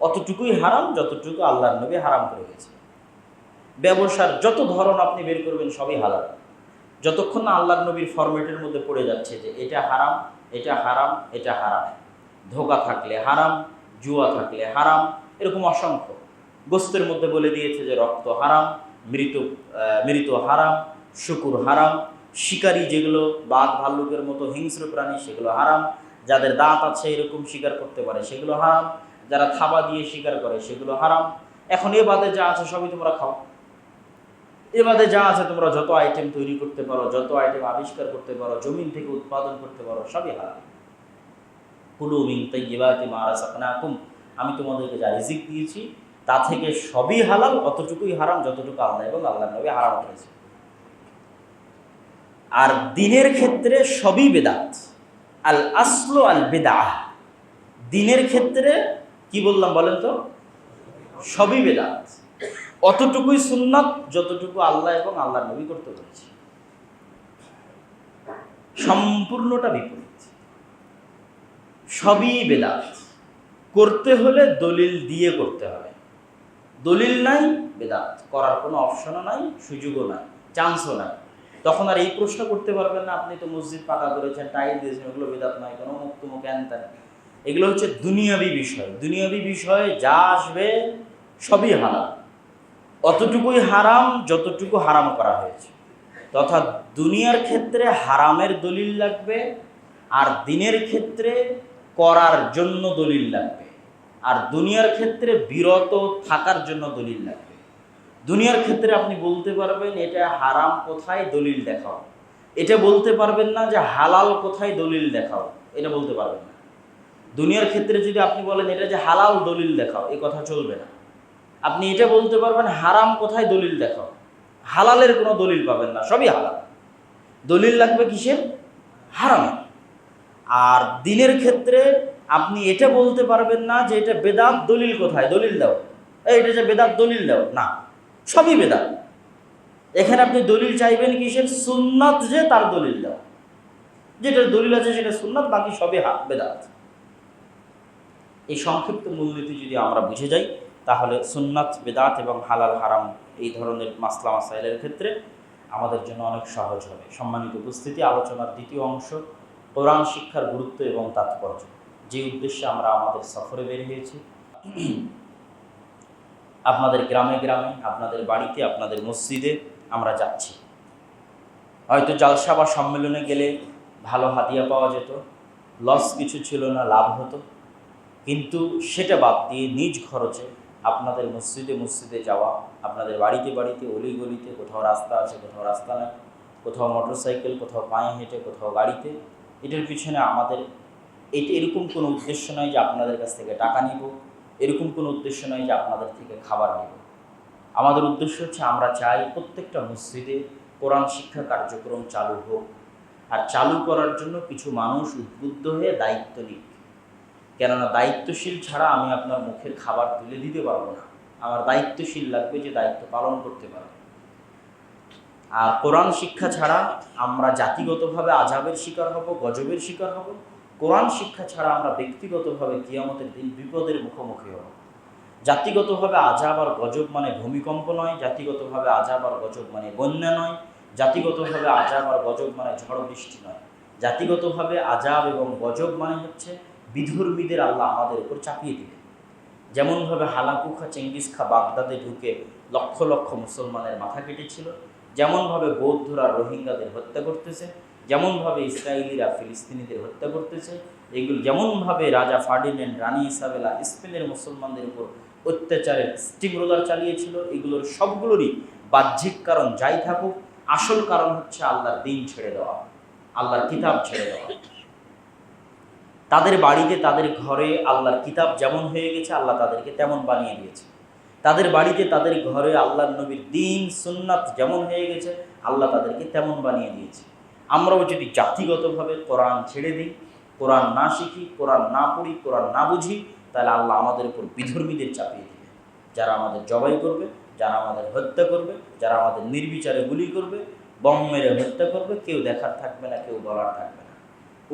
অতটুকুই হারাম যতটুকু আল্লাহর নবী হারাম করে গেছে। ব্যবসার যত ধরন আপনি বের করবেন সবই হালাল, যতক্ষণ না আল্লাহর নবীর ফরম্যাটের মধ্যে পড়ে যাচ্ছে যে এটা হারাম, এটা হারাম, এটা হারাম। ধোঁকা থাকলে হারাম, জুয়া থাকলে হারাম, এরকম অসংখ্য। গোস্তের মধ্যে বলে দিয়েছে যে রক্ত হারাম, মৃত হারাম, শুকুর হারাম, শিকারী যেগুলো বাঘ ভাল্লুকের মতো হিংস্র প্রাণী সেগুলো হারাম, যাদের দাঁত আছে এরকম শিকার করতে পারে সেগুলো হারাম, যারা থাবা দিয়ে শিকার করে সেগুলো হারাম। এখন এ বাদে যা আছে সবই তোমরা খাও, এ বাদে যা আছে তোমরা যত আইটেম তৈরি করতে পারো, যত আইটেম আবিষ্কার করতে পারো, জমিন থেকে উৎপাদন করতে পারো, সবই হালাল। কুলু মিন তাইয়্যিবাতি মা রাযাকনাকুম, আমি তোমাদেরকে যা রিজিক দিয়েছি তা থেকে সবই হালাল, অতটুকুই হারাম যতটুকু আল্লাহ এবং আল্লাহর নবী হারাম করেছে। আর দিনের ক্ষেত্রে সবই বেদাত, আল আসলু আল বিদআহ। দিনের ক্ষেত্রে কি বললাম বলেন তো? সবই বেদাত, অতটুকুই সুন্নাত যতটুকু আল্লাহ এবং আল্লাহর নবী করতে বলেছে। সম্পূর্ণটা বিপরীত, সবই বেদাত। করতে হলে দলিল দিয়ে করতে হবে, দলিল নাই বেদাত করার কোনো অপশনও নাই, সুযোগও নাই, চান্সও নাই। তখন আর এই প্রশ্ন করতে পারবেন না আপনি তো মসজিদ পাকা করেছেন, টাইল দিয়েছেন, ওগুলো বেদাত নয়, কোনো মুক্ত মুখ জ্ঞান। এগুলো হচ্ছে দুনিয়াবি বিষয়। দুনিয়াবি বিষয়ে যা আসবে সবই হারাম, অতটুকুই হারাম যতটুকু হারাম করা হয়েছে। তথা দুনিয়ার ক্ষেত্রে হারামের দলিল লাগবে, আর দিনের ক্ষেত্রে করার জন্য দলিল লাগবে, আর দুনিয়ার ক্ষেত্রে বিরত থাকার জন্য দলিল লাগবে। দুনিয়ার ক্ষেত্রে আপনি বলতে পারবেন এটা হারাম কোথায় দলিল দেখাও, এটা বলতে পারবেন না যে হালাল কোথায় দলিল দেখাও, এটা বলতে পারবেন না। দুনিয়ার ক্ষেত্রে যদি আপনি বলেন এটা যে হালাল দলিল দেখাও, এই কথা চলবে না। আপনি এটা বলতে পারবেন হারাম কোথায়, দলিল দেখো। হালালের কোনো দলিল পাবেন না, সবই হালাল। দলিল লাগবে কিসের? হারামের। আর দিনের ক্ষেত্রে আপনি এটা বলতে পারবেন না যে এটা বেদাত, দলিল কোথায়, দলিল দাও, এটা যে বেদাত, দলিল দাও, না, সবই বেদাত। এখানে আপনি দলিল চাইবেন কিসের? সুন্নাত, যে তার দলিল দাও, যেটার দলিল আছে সেটা সুন্নাত, বাকি সবই বেদাত। এই সংক্ষিপ্ত মূলনীতি যদি আমরা বুঝে যাই, তাহলে সুন্নাত, বেদাত এবং হালাল হারাম এই ধরনের মাসলা মাসাইলের ক্ষেত্রে আমাদের জন্য অনেক সহজ হবে। সম্মানিত উপস্থিতি, আলোচনার দ্বিতীয় অংশ, কোরআন শিক্ষার গুরুত্ব এবং তাৎপর্য। যে উদ্দেশ্যে আমরা আমাদের সফরে বের হয়েছি, আপনাদের গ্রামে গ্রামে, আপনাদের বাড়িতে, আপনাদের মসজিদে আমরা যাচ্ছি। হয়তো জালসা বা সম্মেলনে গেলে ভালো হাদিয়া পাওয়া যেত, লস কিছু ছিল না, লাভ হতো। কিন্তু সেটা বাদ দিয়ে নিজ খরচে আপনাদের মসজিদে মসজিদে যাওয়া, আপনাদের বাড়িতে বাড়িতে, অলি গলিতে, কোথাও রাস্তা আছে, কোথাও রাস্তা নেই, কোথাও মোটরসাইকেল, কোথাও পায়ে হেঁটে, কোথাও গাড়িতে, এটার পিছনে আমাদের এরকম কোনো উদ্দেশ্য নয় যে আপনাদের কাছ থেকে টাকা নিব, এরকম কোনো উদ্দেশ্য নয় যে আপনাদের থেকে খাবার নেব। আমাদের উদ্দেশ্য হচ্ছে, আমরা চাই প্রত্যেকটা মসজিদে কোরআন শিক্ষা কার্যক্রম চালু হোক। আর চালু করার জন্য কিছু মানুষ উদ্বুদ্ধ হয়ে দায়িত্ব নিক। কেননা দায়িত্বশীল ছাড়া আমি আপনার মুখের খাবার তুলে দিতে পারবো না। আমার দায়িত্বশীল লাগবে যে দায়িত্ব পালন করতে পারবে। আর কোরআন শিক্ষা ছাড়া আমরা জাতিগতভাবে আযাবের শিকার হব, গজবের শিকার হব। কোরআন শিক্ষা ছাড়া আমরা ব্যক্তিগতভাবে কিয়ামতের দিন বিপদের মুখোমুখি হব। জাতিগতভাবে আযাব আর গজব মানে ভূমিকম্প নয়, জাতিগতভাবে আযাব আর গজব মানে বন্যা নয়, জাতিগতভাবে আযাব আর গজব মানে ঝড় বৃষ্টি নয়। জাতিগতভাবে আযাব এবং গজব মানে হচ্ছে বিধর্মীদের আল্লাহ আমাদের উপর চাপিয়ে দিবে। যেমনভাবে হালাকু খা, চেঙ্গিস খা বাগদাদে ঢুকে লক্ষ লক্ষ মুসলমানের মাথা কেটেছিল, যেমনভাবে বৌদ্ধরা রোহিঙ্গাদের হত্যা করতেছে, যেমনভাবে ইসরায়েলিরা ফিলিস্তিনিদের হত্যা করতেছে, এগুলো যেমনভাবে রাজা ফার্ডিন্যান্ড, রানী ইসাবেলা স্পেনের মুসলমানদের উপর অত্যাচারের স্টিমরোলার চালিয়েছিল, এগুলোর সবগুলোরই বাহ্যিক কারণ যাই থাকুক, আসল কারণ হচ্ছে আল্লাহর দিন ছেড়ে দেওয়া, আল্লাহর কিতাব ছেড়ে দেওয়া। তাদের বাড়িতে, তাদের ঘরে আল্লাহর কিতাব যেমন হয়ে গেছে, আল্লাহ তাদেরকে তেমন বানিয়ে দিয়েছে। তাদের বাড়িতে, তাদের ঘরে আল্লাহর নবীর দিন সুন্নাত যেমন হয়ে গেছে, আল্লাহ তাদেরকে তেমন বানিয়ে দিয়েছে। আমরাও যদি জাতিগতভাবে কোরআন ছেড়ে দিই, কোরআন না শিখি, কোরআন না পড়ি, কোরআন না বুঝি, তাহলে আল্লাহ আমাদের উপর বিধর্মীদের চাপিয়ে দিবে, যারা আমাদের জবাই করবে, যারা আমাদের হত্যা করবে, যারা আমাদের নির্বিচারে গুলি করবে, বম মেরে হত্যা করবে। কেউ দেখার থাকবে না, কেউ বলার থাকবে না।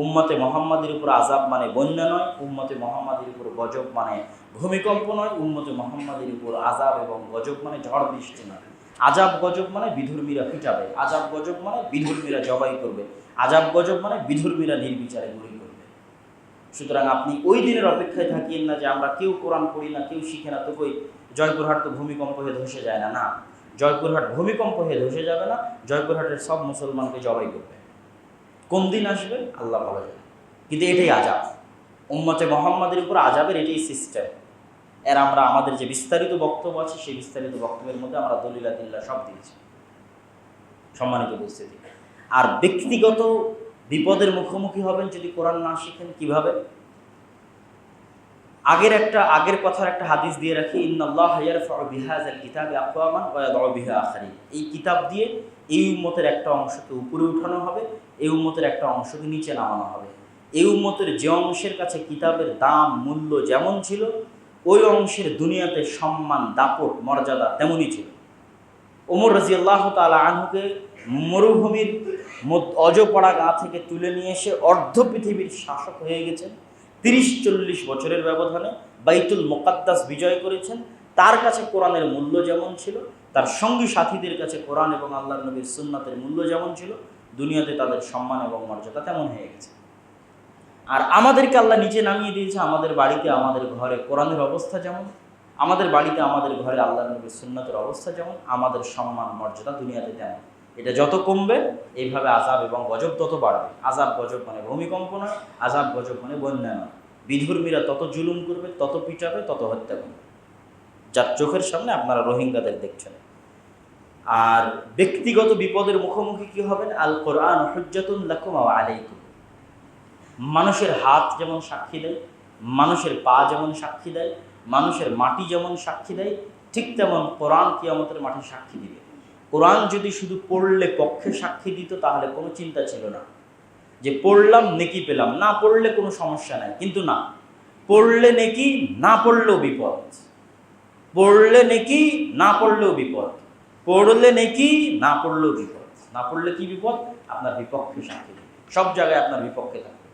উম্মতে মুহাম্মাদের উপর আযাব মানে বন্যা নয়, উম্মতে মুহাম্মাদের উপর গজব মানে ভূমিকম্প নয়, উম্মতে মুহাম্মাদের উপর আযাব এবং গজব মানে ঝড় বৃষ্টি নয়। আযাব গজব মানে বিধর্মীরা পিটাবে, আযাব গজব মানে বিধর্মীরা জবাই করবে, আযাব গজব মানে বিধর্মীরা নির্বিচারে গুলি করবে। সুতরাং আপনি ওই দিনের অপেক্ষায় থাকিয়েন না যে আমরা কেউ কোরআন পড়ি না, কেউ শিখে না, তো কই জয়পুরহাট তো ভূমিকম্প হয়ে ধসে যায় না। না, জয়পুরহাট ভূমিকম্প হয়ে ধসে যাবে না, জয়পুরহাটের সব মুসলমানকে জবাই করবে। কোন দিন আসবে আল্লাহ ভালো জানে, কিন্তু এটাই আযাব। উম্মতে মুহাম্মাদের উপর আযাবের এটাই সিস্টেম। এর আমরা আমাদের যে বিস্তারিত বক্তব্য আছে, সেই বিস্তারিত বক্তব্যের মধ্যে আমরা দলিল আদিল্লাহ সব দিয়েছি। সম্মানিত উপস্থিতি, আর ব্যক্তিগত বিপদের মুখোমুখি হবেন যদি কোরআন না শিখেন, কিভাবে? আগের কথার একটা হাদিস দিয়ে রাখি, ইন্নাল্লাহা ইয়ারফাউ বিহাযাল কিতাবি আকওয়ামান ওয়া ইয়াদউ বিহা আখারিন। এই কিতাব দিয়ে এই উম্মতের একটা অংশকে উপরে উঠানো হবে, এই উম্মতের একটা অংশকে নিচে নামানো হবে। এই উম্মতের যে অংশের কাছে কিতাবের দাম মূল্য যেমন ছিল, ওই অংশের দুনিয়াতে সম্মান, দাপট, মর্যাদা তেমনই ছিল। ওমর রাদিয়াল্লাহু তাআলা আনহুকে মরুভূমির অজপড়া গা থেকে তুলে নিয়ে এসে অর্ধ পৃথিবীর শাসক হয়ে গেছেন। ৩০-৪০ বছরের ব্যবধানে বাইতুল মুকাদ্দাস বিজয় করেছেন। তার কাছে কোরআনের মূল্য যেমন ছিল, তার সঙ্গী সাথীদের কাছে কোরআন এবং আল্লাহর নবীর সুন্নাতের মূল্য যেমন ছিল, দুনিয়াতে তাদের সম্মান এবং মর্যাদা তেমন হয়ে গেছে। আর আমাদেরকে আল্লাহ নিচে নামিয়ে দিয়েছে। আমাদের বাড়িতে, আমাদের ঘরে কোরআনের অবস্থা যেমন, আমাদের বাড়িতে, আমাদের ঘরে আল্লাহর নবীর সুন্নাতের অবস্থা যেমন, আমাদের সম্মান মর্যাদা দুনিয়াতে তেমন। এটা যত কমবে, এইভাবে আযাব এবং গজব তত বাড়বে। আযাব গজব মানে ভূমিকম্প নয়, আযাব গজব মানে বন্যা নয়। বিধর্মীরা তত জুলুম করবে, তত পিটাবে, তত হত্যা করবে, যার চোখের সামনে আপনারা রোহিঙ্গাদের দেখছেন। আর ব্যক্তিগত বিপদের মুখোমুখি কি হবেন? আল কোরআন হুজ্জাতুন লাকুম ওয়া আলাইকুম। মানুষের হাত যেমন সাক্ষী দেয়, মানুষের পা যেমন সাক্ষী দেয়, মানুষের মাটি যেমন সাক্ষী দেয়, ঠিক তেমন কোরআন কিয়ামতের মাঠে সাক্ষী দিবে। কোরআন যদি শুধু পড়লে পক্ষে সাক্ষী দিত তাহলে কোনো চিন্তা ছিল না, যে পড়লাম নেকি পেলাম, না পড়লে কোনো সমস্যা নাই। কিন্তু না, পড়লে নেকি, না পড়লেও বিপদ। পড়লে নেকি, না পড়লেও বিপদ। পড়লে নেকি, না পড়লেও বিপদ। না পড়লে কি বিপদ? আপনার বিপক্ষে সাক্ষী দিবে, সব জায়গায় আপনার বিপক্ষে থাকবে।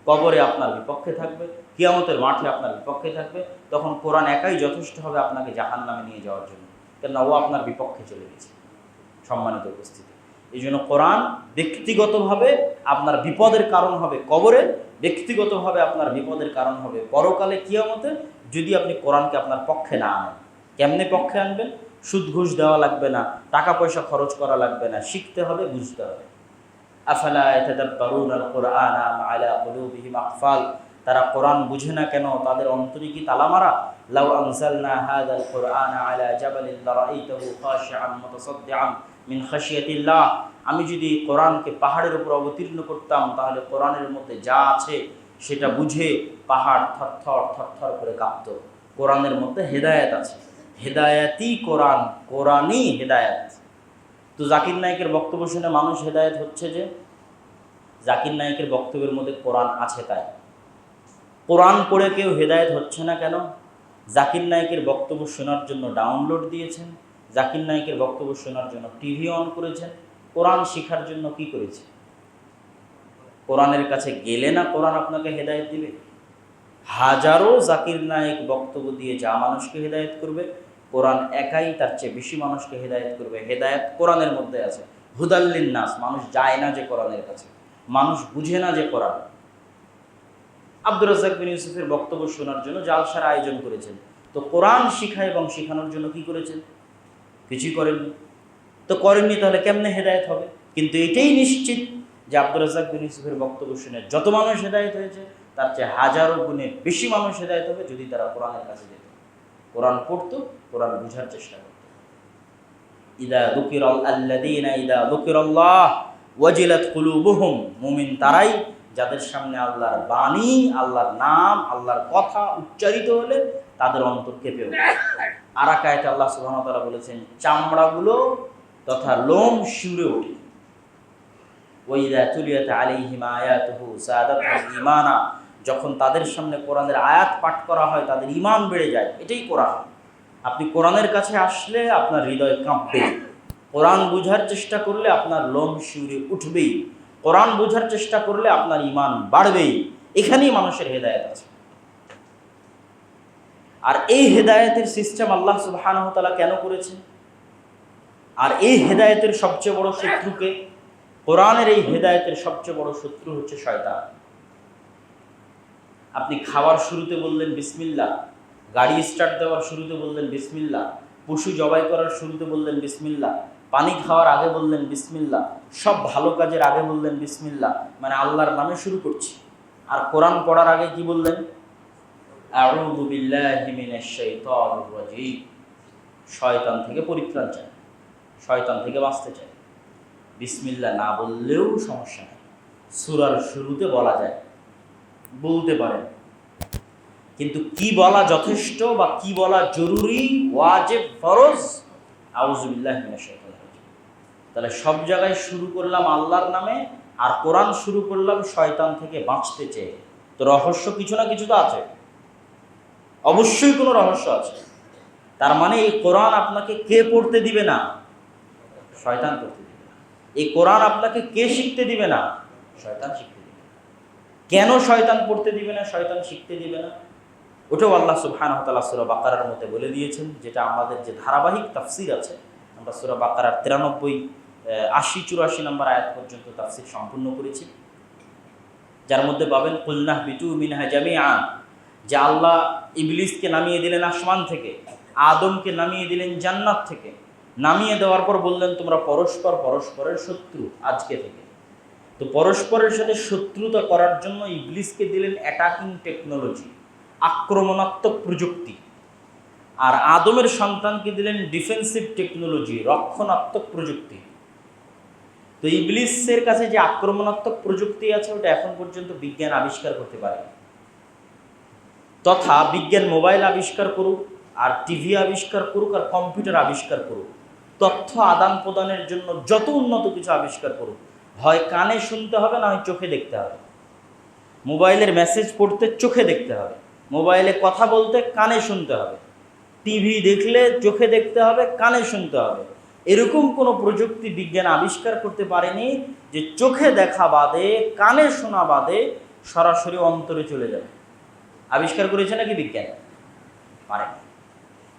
কবরে আপনার বিপক্ষে থাকবে, কিয়ামতের মাঠে আপনার বিপক্ষে থাকবে। তখন কোরআন একাই যথেষ্ট হবে আপনাকে জাহান্নামে নিয়ে যাওয়ার জন্য, কেননা ও আপনার বিপক্ষে চলে গেছে। সম্মানিত উপস্থিতি, এই জন্য কোরআন ব্যক্তিগতভাবে আপনার বিপদের কারণ হবে কবরে, ব্যক্তিগতভাবে আপনার বিপদের কারণ হবে পরকালে কিয়ামতে, যদি আপনি কোরআনকে আপনার পক্ষে না আনেন। কেমনে পক্ষে আনবেন? সুদ ঘুষ দেওয়া লাগবে না, টাকা পয়সা খরচ করা লাগবে না, শিখতে হবে, বুঝতে হবে। আফালা ইয়াতাদাব্বারুনাল কুরআনা আম আলা কুলুবিহিম আকফাল, তারা কোরআন বুঝে না কেন? তাদের অন্তরে কি তালামারা? লাউ আনজালনা হাযাল কুরআনা আলা জাবালিন লারাআইতাহু খাশিআন মুতাসাদ্দিআন মিন খাশিয়াতিল্লাহ, আমি যদি কোরআনকে পাহাড়ের উপর অবতীর্ণ করতাম তাহলে কোরআনের মধ্যে যা আছে সেটা বুঝে পাহাড় থরথর থরথর করে কাঁপত। কোরআনের মধ্যে হেদায়েত আছে, হেদায়েতই কোরআন, কোরআনই হেদায়েত। তো জাকির নায়েকের বক্তব্য শুনে মানুষ হেদায়েত হচ্ছে যে জাকির নায়েকের বক্তব্যের মধ্যে কোরআন আছে তাই। কোরআন পড়ে কেউ হেদায়েত হচ্ছে না কেন? জাকির নায়েকের বক্তব্য শোনার জন্য ডাউনলোড দিয়েছেন, জাকির নায়েকের বক্তব্য শোনার জন্য টিভি অন করেছেন। কোরআন শেখার জন্য কি করেছে? কোরআনের কাছে গেলে না কোরআন আপনাকে হেদায়েত দিবে? হাজারো জাকির নায়েক বক্তব্য দিয়ে যা মানুষকে হেদায়েত করবে, কোরআন একাই তার চেয়ে বেশি মানুষকে হেদায়েত করবে। হেদায়েত কোরআনের মধ্যে আছে। হুদাল্লিন নাস, মানুষ যায় না যে কোরআনের কাছে, মানুষ বুঝে না যে কোরআন। আব্দুর রাজ্জাক বিন ইউসুফের বক্তব্য শোনার জন্য জালসার আয়োজন করেছেন, তো কোরআন শিখা এবং শেখানোর জন্য কি করেছেন? কিছুই করেননি। তো করেননি, তাহলে কেমনে হেদায়েত হবে? কিন্তু এটাই নিশ্চিত যে আব্দুর রাজ্জাক বিন ইউসুফের বক্তব্য শুনে যত মানুষ হেদায়েত হয়েছে তার চেয়ে হাজারো গুণে বেশি মানুষ হেদায়েত হবে যদি তারা কোরআনের কাছে যেত, কোরআন পড়তো, কোরআন বুঝার চেষ্টা করত। ইদা যুকিরাল্লাযীনা ইদা যুকিরাল্লাহ ওয়াজিলাত কুলুবুহুম, মুমিন তারাই যাদের সামনে আল্লাহর বাণী, আল্লাহর নাম, আল্লাহর কথা উচ্চারিত হলে তাদের অন্তর কেঁপে ওঠে। আর এক আয়াতে আল্লাহ সুবহানাহু ওয়া তাআলা বলেছেন, চামড়াগুলো তথা লোম শিউরে ওঠে। ওয়াইদা তুলিয়াত আলাইহিম আয়াতুহু যাদাতহুম ঈমানা, যখন তাদের সামনে কোরআনের আয়াত পাঠ করা হয় তাদের ঈমান বেড়ে যায়। এটাই কোরআন। আপনি কোরআনের কাছে আসলে আপনার হৃদয় কাঁপবে, কোরআন বুঝার চেষ্টা করলে আপনার লোম শিউরে উঠবেই, কোরআন বোঝার চেষ্টা করলে আপনার ঈমান বাড়বেই। এখানেই মানুষের হেদায়েত আছে। আর এই হেদায়েতের সিস্টেম আল্লাহ সুবহানাহু ওয়া তাআলা কেন করেছেন? আর এই হেদায়েতের সবচেয়ে বড় শত্রুকে, কোরআনের এই হেদায়েতের সবচেয়ে বড় শত্রু হচ্ছে শয়তান। আপনি খাওয়ার শুরুতে বললেন বিসমিল্লাহ, গাড়ি স্টার্ট দেওয়ার শুরুতে বললেন বিসমিল্লাহ, পশু জবাই করার শুরুতে বললেন বিসমিল্লাহ, পানি খাওয়ার আগে বললেন বিসমিল্লাহ, সব ভালো কাজের আগে বললেন বিসমিল্লাহ, মানে আল্লাহর নামে শুরু করছি। আর কোরআন পড়ার আগে কি বললেন? আউযু বিল্লাহি মিনাশ শাইতানির রাজীম, শয়তান থেকে পরিত্রাণ চাই, শয়তান থেকে বাঁচতে চাই। বিসমিল্লাহ না বললেও সমস্যা নেই, সূরার শুরুতে বলা যায়, বলতে পারেন। কিন্তু কি বলা যথেষ্ট বা কি বলা জরুরি, ওয়াজিব, ফরজ? আউযু বিল্লাহি মিনাশ শাইতানির রাজীম। তাহলে সব জায়গায় শুরু করলাম আল্লাহর নামে, আর কোরআন শুরু করলাম শয়তান থেকে বাঁচতে চেয়ে। তো রহস্য কিছু না কিছু তো আছে, অবশ্যই কোনো রহস্য আছে। তার মানে এই কোরআন আপনাকে কে পড়তে দিবে না? শয়তান পড়তে দিবে না। এই কোরআন আপনাকে কে শিখতে দিবে না? শয়তান শিখতে দিবে না। কেন শয়তান পড়তে দিবে না, শয়তান শিখতে দিবে না? ওটাও আল্লাহ সুবহানাহু ওয়া তাআলা সূরা বাকারার মধ্যে বলে দিয়েছেন, যেটা আমাদের যে ধারাবাহিক তাফসীর আছে, আমরা সূরা বাকারার 93, 80, 84 নম্বর আয়াত পর্যন্ত তাফসীর সম্পূর্ণ করেছি, যার মধ্যে পাবেন কুলনাহ বিতু মিনহা জামিআ, যে আল্লাহ ইবলিসকে নামিয়ে দিলেন আসমান থেকে, আদমকে নামিয়ে দিলেন জান্নাত থেকে, নামিয়ে দেওয়ার পর বললেন তোমরা পরস্পর পরস্পরের শত্রু আজকে থেকে। তো পরস্পরের সাথে শত্রুতা করার জন্য ইবলিসকে দিলেন অ্যাটাকিং টেকনোলজি, আক্রমণাত্মক প্রযুক্তি, আর আদমের সন্তানকে দিলেন ডিফেন্সিভ টেকনোলজি, রক্ষণাত্মক প্রযুক্তি। তো ইবলিসের কাছে যে আক্রমণাত্মক প্রযুক্তি আছে ওটা এখন পর্যন্ত বিজ্ঞান আবিষ্কার করতে পারে। তথা বিজ্ঞান মোবাইল আবিষ্কার করুক, আর টিভি আবিষ্কার করুক, আর কম্পিউটার আবিষ্কার করুক, তথ্য আদান প্রদানের জন্য যত উন্নত কিছু আবিষ্কার করুক, হয় কানে শুনতে হবে, না হয় চোখে দেখতে হবে। মোবাইলের মেসেজ পড়তে চোখে দেখতে হবে, মোবাইলে কথা বলতে কানে শুনতে হবে, টিভি দেখলে চোখে দেখতে হবে, কানে শুনতে হবে। এরকম কোনো প্রযুক্তি বিজ্ঞান আবিষ্কার করতে পারেনি যে চোখে দেখা বাদে, কানে শোনা বাদে সরাসরি অন্তরে চলে যাবে। আবিষ্কার করেছে নাকি বিজ্ঞান? পারেনি।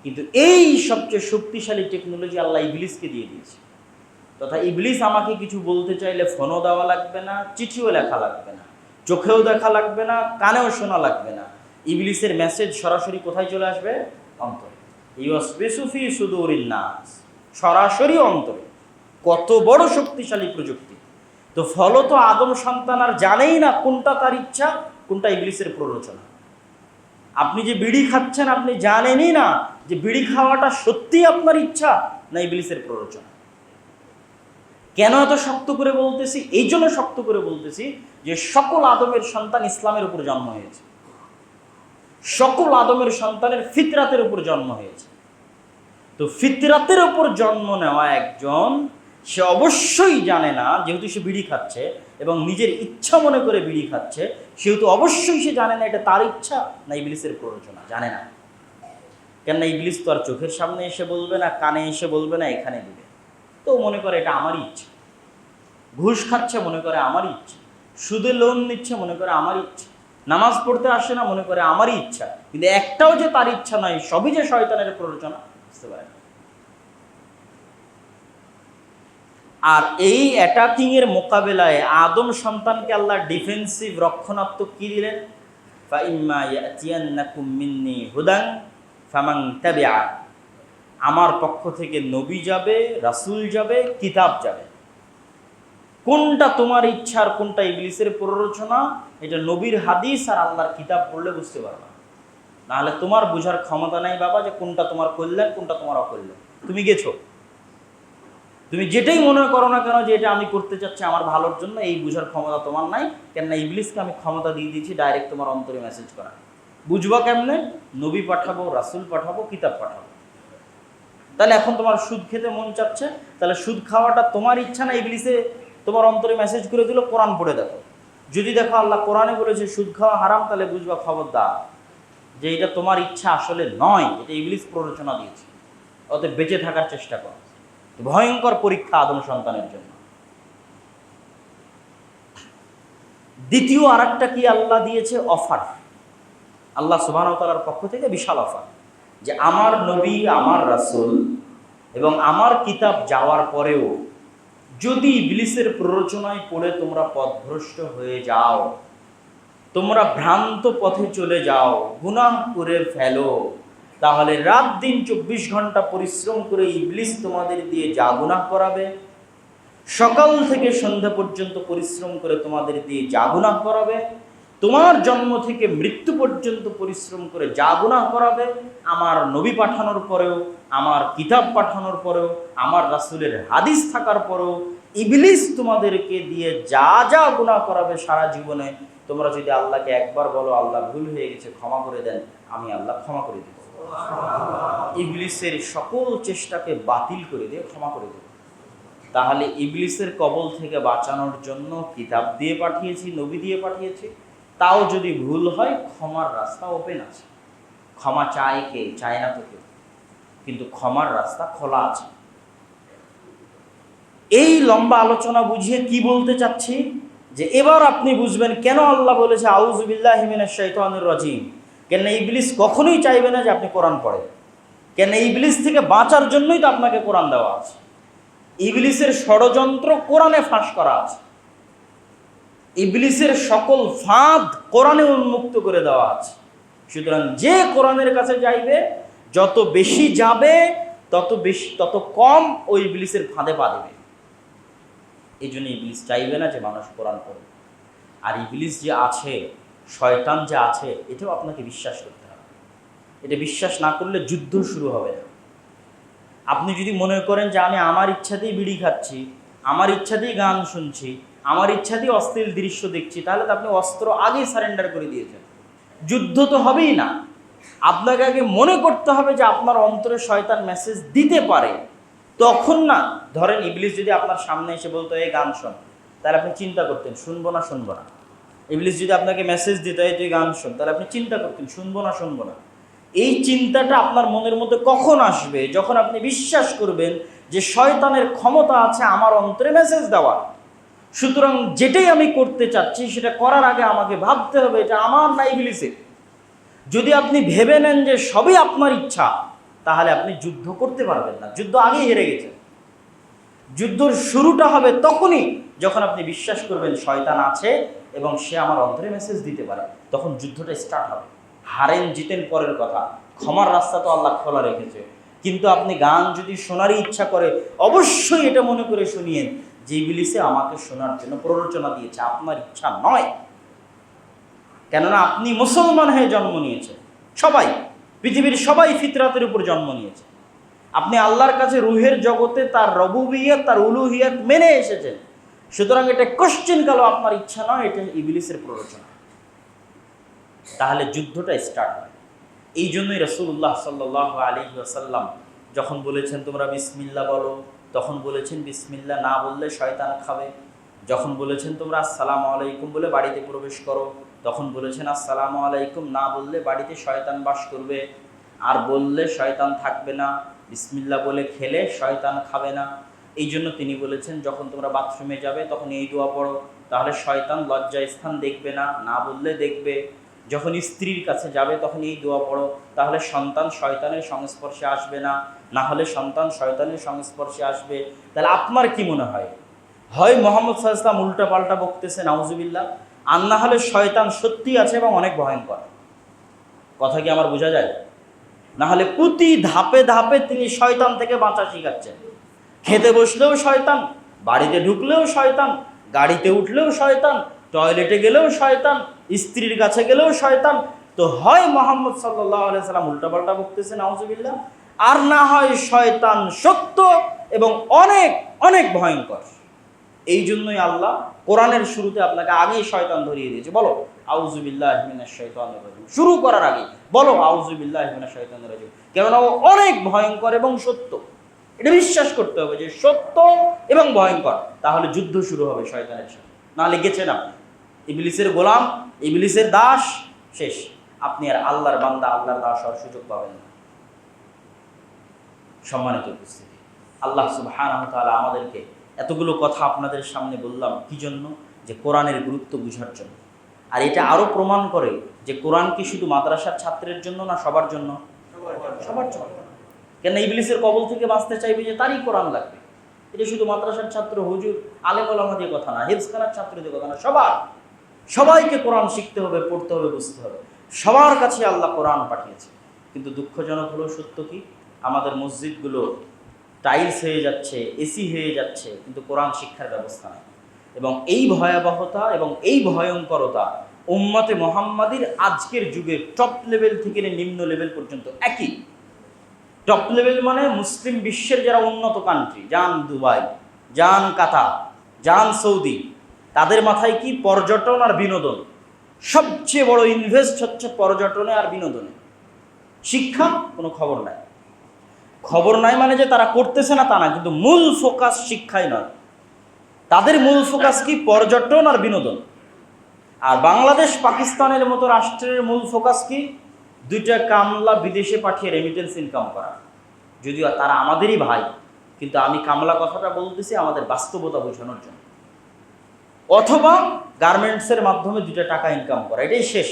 কিন্তু এই সবচেয়ে শক্তিশালী টেকনোলজি আল্লাহ ইবলিসকে দিয়ে দিয়েছে। তথা ইবলিস আমাকে কিছু বলতে চাইলে ফোনও দেওয়া লাগবে না, চিঠিও লেখা লাগবে না, চোখেও দেখা লাগবে না, কানেও শোনা লাগবে না। ইবলিসের মেসেজ সরাসরি কোথায় চলে আসবে? অন্তরে। ইউসবিহু ফি সুদুরিন নাস, সরাসরি অন্তরে। কত বড় শক্তিশালী প্রযুক্তি! তো ফলত আদম সন্তান আর জানেই না কোনটা তার ইচ্ছা, কোনটা ইবলিসের প্ররোচনা। আপনি যে বিড়ি খাচ্ছেন, আপনি জানেনই না যে বিড়ি খাওয়াটা সত্যিই আপনার ইচ্ছা না ইবলিসের প্ররোচনা। কেন এত শক্ত করে বলতেছি? এই জন্য শক্ত করে বলতেছি যে সকল আদমের সন্তান ইসলামের উপর জন্ম হয়েছে, সকল আদমের সন্তানের ফিতরাতের উপর জন্ম হয়েছে। তো ফিতরাতের উপর জন্ম নেওয়া একজন, সে অবশ্যই জানে না, যেহেতু সে বিড়ি খাচ্ছে এবং নিজের ইচ্ছা মনে করে বিড়ি খাচ্ছে, সেহেতু অবশ্যই সে জানে না এটা তার ইচ্ছা না ইবলিসের প্ররোচনা। জানে না। কেননা ইবলিস তো আর চোখের সামনে এসে বলবে না, কানে এসে বলবে না, এখানে দিবে। তো মনে করে এটা আমারই ইচ্ছা। ঘুষ খাচ্ছে, মনে করে আমারই ইচ্ছা। সুদে লোন নিচ্ছে, মনে করে আমারই ইচ্ছা। নামাজ পড়তে আসে না, মনে করে আমারই ইচ্ছা। কিন্তু একটাও যে তার ইচ্ছা নয়, সবই যে শয়তানের প্ররোচনা, বুঝতে পারে না। আর এই অ্যাটাকিং এর মোকাবেলায় আদম সন্তানকে আল্লাহ ডিফেন্সিভ, রক্ষণাত্মক কি দিলেন? ফাইম্মা ইয়াতিয়ান্নাকুম মিন্নি হুদান ফামান তাবিআ, আমার পক্ষ থেকে নবী যাবে, রাসূল যাবে, কিতাব যাবে। কোনটা তোমার ইচ্ছা আর কোনটা ইবলিসের প্ররোচনা, এটা নবীর হাদিস আর আল্লাহর কিতাব পড়লে বুঝতে পারবা। নাহলে তোমার বোঝার ক্ষমতা নাই বাবা যে কোনটা তোমার কল্যাণ, কোনটা তোমার অকল্যাণ। তুমি গেছো, তুমি যেটাই মনে করো না কেন যে এটা আমি করতে চাচ্ছি আমার ভালোর জন্য, এই বুঝার ক্ষমতা তোমার নাই। কেননা ইবলিসকে আমি ক্ষমতা দিয়ে দিয়েছি ডাইরেক্ট তোমার অন্তরে মেসেজ করা। বুঝবা কেমনে? নবী পাঠাবো, রাসূল পাঠাবো, কিতাব পাঠাবো। তাহলে এখন তোমার সুদ খেতে মন চাচ্ছে, তাহলে সুদ খাওয়াটা তোমার ইচ্ছা না ইবলিসে তোমার অন্তরে মেসেজ করে দিল? কোরআন পড়ে দেখো। যদি দেখো আল্লাহ কোরআনে বলেছে সুদ খাওয়া হারাম, তাহলে বুঝবা খবরদার যে এটা তোমার ইচ্ছা আসলে নয়, এটা ইবলিস প্ররোচনা দিয়েছে। অতএব বেঁচে থাকার চেষ্টা করো। ভয়ঙ্কর পরীক্ষা আদম সন্তানের জন্য। দ্বিতীয় আরেকটা কি আল্লাহ দিয়েছে? অফার। আল্লাহ সুবহানাহু ওয়া তাআলার পক্ষ থেকে বিশাল অফার, যে আমার নবী, আমার রাসূল এবং আমার কিতাব যাওয়ার পরেও যদি ইবলিসের প্ররোচনায় পড়ে তোমরা পথভ্রষ্ট হয়ে যাও, তোমরা ভ্রান্ত পথে চলে যাও, গুনাহ করে ফেলো, তাহলে রাত দিন 24 ঘন্টা পরিশ্রম করে ইবলিস তোমাদের দিয়ে যা গুনাহ করাবে, সকাল থেকে সন্ধ্যা পর্যন্ত পরিশ্রম করে তোমাদের দিয়ে যা গুনাহ করাবে, তোমার জন্ম থেকে মৃত্যু পর্যন্ত পরিশ্রম করে যা গুনাহ করাবে, আমার নবী পাঠানোর পরেও, আমার কিতাব পাঠানোর পরেও, আমার রাসূলের হাদিস থাকার পরেও ইবলিস তোমাদেরকে দিয়ে যা যা গুনাহ করাবে সারা জীবনে, তোমরা যদি আল্লাহকে একবার বলো আল্লাহ ভুল হয়ে গেছে, ক্ষমা করে দেন, আমি আল্লাহ ক্ষমা করে দেব। ইবলিসের সকল চেষ্টাকে বাতিল করে দিয়ে ক্ষমা করে দেব। তাহলে ইবলিসের কবল থেকে বাঁচানোর জন্য কিতাব দিয়ে পাঠিয়েছি, নবী দিয়ে পাঠিয়েছি। তাও যদি ভুল হয়, ক্ষমার রাস্তা ওপেন আছে। ক্ষমা চায় কে? চায় না তো কেউ, কিন্তু ক্ষমার রাস্তা খোলা আছে। এই লম্বা আলোচনা বুঝিয়ে কি বলতে চাচ্ছি, যে এবার আপনি বুঝবেন কেন আল্লাহ বলেছে আউযু বিল্লাহি মিনাশ শাইতানির রাজিম। কেন ইবলিস কখনোই চাইবে না যে আপনি কোরআন পড়েন। কেন ইবলিস থেকে বাঁচার জন্যই তো আপনাকে কোরআন দেওয়া আছে। ইবলিসের ষড়যন্ত্র কোরআনে ফাঁস করা আছে। ইবলিসের সকল ফাঁদ কোরআনে উন্মুক্ত করে দেওয়া আছে। সুতরাং যে কোরআনের কাছে যাইবে, যত বেশি যাবে তত কম ওই ইবলিসের ফাঁদে পা দেবে। এই জন্য ইবলিস চাইবে না যে মানুষ কোরআন পড়বে। আর ইবলিস যে আছে, শয়তান যে আছে, এটাও আপনাকে বিশ্বাস করতে হবে। এটা বিশ্বাস না করলে যুদ্ধ শুরু হবে না। আপনি যদি মনে করেন যে আমি আমার ইচ্ছাতেই বিড়ি খাচ্ছি, আমার ইচ্ছাতেই গান শুনছি, আমার ইচ্ছাতেই অশ্লীল দৃশ্য দেখছি, তাহলে তো আপনি অস্ত্র আগেই সারেন্ডার করে দিয়েছেন। যুদ্ধ তো হবেই না। আপনাকে আগে মনে করতে হবে যে আপনার অন্তরে শয়তান মেসেজ দিতে পারে, তখন না। ধরেন ইবলিস যদি আপনার সামনে এসে বলতো এই গান শোন, তাহলে আপনি চিন্তা করতেন শুনবো না শুনবো না। ইবলিস যদি আপনাকে মেসেজ দিত এই তুই গান শোন, তাহলে আপনি চিন্তা করতেন শুনবো না শুনবো না। এই চিন্তাটা আপনার মনের মধ্যে কখন আসবে? যখন আপনি বিশ্বাস করবেন যে শয়তানের ক্ষমতা আছে আমার অন্তরে মেসেজ দেওয়া। সুতরাং যেটাই আমি করতে চাচ্ছি সেটা করার আগে আমাকে ভাবতে হবে এটা আমার না ইবলিসের। যদি আপনি ভেবে নেন যে সবই আপনার ইচ্ছা, তাহলে আপনি যুদ্ধ করতে পারবেন না, যুদ্ধ আগেই হেরে গেছেন। যুদ্ধর শুরুটা হবে তখনই যখন আপনি বিশ্বাস করবেন শয়তান আছে এবং সে আমার অন্তরে মেসেজ দিতে পারে, তখন যুদ্ধটা স্টার্ট হবে। হারেন জিতেন পরের কথা, ক্ষমার রাস্তা তো আল্লাহ খোলা রেখেছে। কিন্তু আপনি গান যদি শোনারই ইচ্ছা করে, অবশ্যই এটা মনে করে শুনিয়েন যে ইবলিসে আমাকে শোনার জন্য প্ররোচনা দিয়েছে, আপনার ইচ্ছা নয়। কেননা আপনি মুসলমান হয়ে জন্ম নিয়েছেন, সবাই পৃথিবীর সবাই ফিতরাতের উপর জন্ম নিয়েছে। আপনি আল্লাহর কাছে রুহের জগতে তার রবুবিয়ত তার উলুহিয়ত মেনে এসেছেন। সুতরাং এটা কোশ্চেন কালো আপনার ইচ্ছা নয়, এটা ইবলিসের প্ররোচনা। তাহলে যুদ্ধটা স্টার্ট হয়। এই জন্যই রাসূলুল্লাহ সাল্লাল্লাহু আলাইহি ওয়াসাল্লাম যখন বলেছেন তোমরা বিসমিল্লাহ বলো, তখন বলেছেন বিসমিল্লাহ না বললে শয়তান খাবে। যখন বলেছেন তোমরা আসসালামু আলাইকুম বলে বাড়িতে প্রবেশ করো, তখন বলেছেন আসসালামু আলাইকুম না বললে বাড়িতে শয়তান বাস করবে, আর বললে শয়তান থাকবে না। বিসমিল্লাহ বলে খেলে শয়তান খাবে না। এই জন্য তিনি বলেছেন যখন তোমরা বাথরুমে যাবে তখন এই দোয়া পড়ো, তাহলে শয়তান লজ্জা স্থান দেখবে না, না বললে দেখবে। যখন স্ত্রীর কাছে যাবে তখন এই দোয়া পড়ো, তাহলে সন্তান শয়তানের সংস্পর্শে আসবে না, না হলে সন্তান শয়তানের সংস্পর্শে আসবে। তাহলে আপনার কি মনে হয়, হয় মুহাম্মদ সাল্লাল্লাহু আলাইহি ওয়াসাল্লাম উল্টা পাল্টা বকতেছে নাউজুবিল্লাহ, আর না হলে শয়তান সত্যি আছে এবং অনেক ভয়ঙ্কর। কথা কি আমার বোঝা যায়? না হলে প্রতি ধাপে ধাপে তিনি শয়তান থেকে বাঁচা শিখাচ্ছেন। খেতে বসলেও শয়তান, বাড়িতে ঢুকলেও শয়তান, গাড়িতে উঠলেও শয়তান, টয়লেটে গেলেও শয়তান, স্ত্রীর কাছে গেলেও শয়তান। তো হয় মুহাম্মদ সাল্লাল্লাহু আলাইহি ওয়াসাল্লাম উল্টাপাল্টা বকতেছেন নাউজুবিল্লাহ, আর না হয় শয়তান সত্য এবং অনেক অনেক ভয়ঙ্কর। এই জন্যই আল্লাহ কোরআনের শুরুতে আপনাকে আগেই শয়তান ধরিয়ে দিয়েছে। বলো আউযু বিল্লাহি মিনাশ শাইতানির রাজিম, শুরু করার আগে বলো আউযু বিল্লাহি মিনাশ শাইতানির রাজিম। কেননা ও অনেক ভয়ঙ্কর এবং সত্য। এটা বিশ্বাস করতে হবে যে সত্য এবং ভয়ঙ্কর, তাহলে যুদ্ধ শুরু হবে শয়তানের সাথে। নাহলে গেছেন আপনি ইবলিসের গোলাম, ইবলিসের দাস, শেষ। আপনি আর আল্লাহর বান্দা, আল্লাহর দাস হওয়ার সুযোগ পাবেন না। সম্মানিত উপস্থিতি, আল্লাহ সুবহানাহু ওয়া তাআলা আমাদেরকে এতগুলো কথা আপনাদের সামনে বললাম কি জন্য? যে কোরআনের গুরুত্ব বোঝার জন্য। আর এটা আরো প্রমাণ করে যে কোরআন কি শুধু মাদ্রাসার ছাত্রের জন্য না, সবার জন্য? সবার জন্য। কেন ইবলিসের কবল থেকে বাঁচতে চাইবে যে তারই কোরআন লাগবে। এটা শুধু মাদ্রাসার ছাত্র, হুজুর, আলেম ওলামা দিয়ে কথা না, হিফজখানার ছাত্রদের কথা না, সবাইকে কোরআন শিখতে হবে, পড়তে হবে, বুঝতে হবে। সবার কাছে আল্লাহ কোরআন পাঠিয়েছে। কিন্তু দুঃখজনক হলো সত্য কি, আমাদের মসজিদগুলো টাইলস হয়ে যাচ্ছে, এসি হয়ে যাচ্ছে, কিন্তু কোরআন শিক্ষার ব্যবস্থা নেই। এবং এই ভয়াবহতা এবং এই ভয়ঙ্করতা উম্মতে মুহাম্মাদির আজকের যুগে টপ লেভেল থেকে নিম্ন লেভেল পর্যন্ত একই। টপ লেভেল মানে মুসলিম বিশ্বের যারা উন্নত কান্ট্রি, যান দুবাই, যান কাতার, যান সৌদি, তাদের মাথায় কি পর্যটন আর বিনোদন। সবচেয়ে বড় ইনভেস্ট হচ্ছে পর্যটনে আর বিনোদনে। শিক্ষা কোনো খবর নাই। খবর নাই মানে যে তারা করতেছে না তা না, কিন্তু মূল ফোকাস শিক্ষাই নয়। তাদের মূল ফোকাস কি? পর্যটন আর বিনোদন। আর বাংলাদেশ পাকিস্তানের মতো রাষ্ট্রের মূল ফোকাস কি? দুইটা কামলা বিদেশে পাঠিয়ে রেমিটেন্স ইনকাম করা। যদিও তারা আমাদেরই ভাই, কিন্তু আমি কামলা কথাটা বলতেছি আমাদের বাস্তবতা বোঝানোর জন্য। অথবা গার্মেন্টসের মাধ্যমে দুইটা টাকা ইনকাম করা, এটাই শেষ।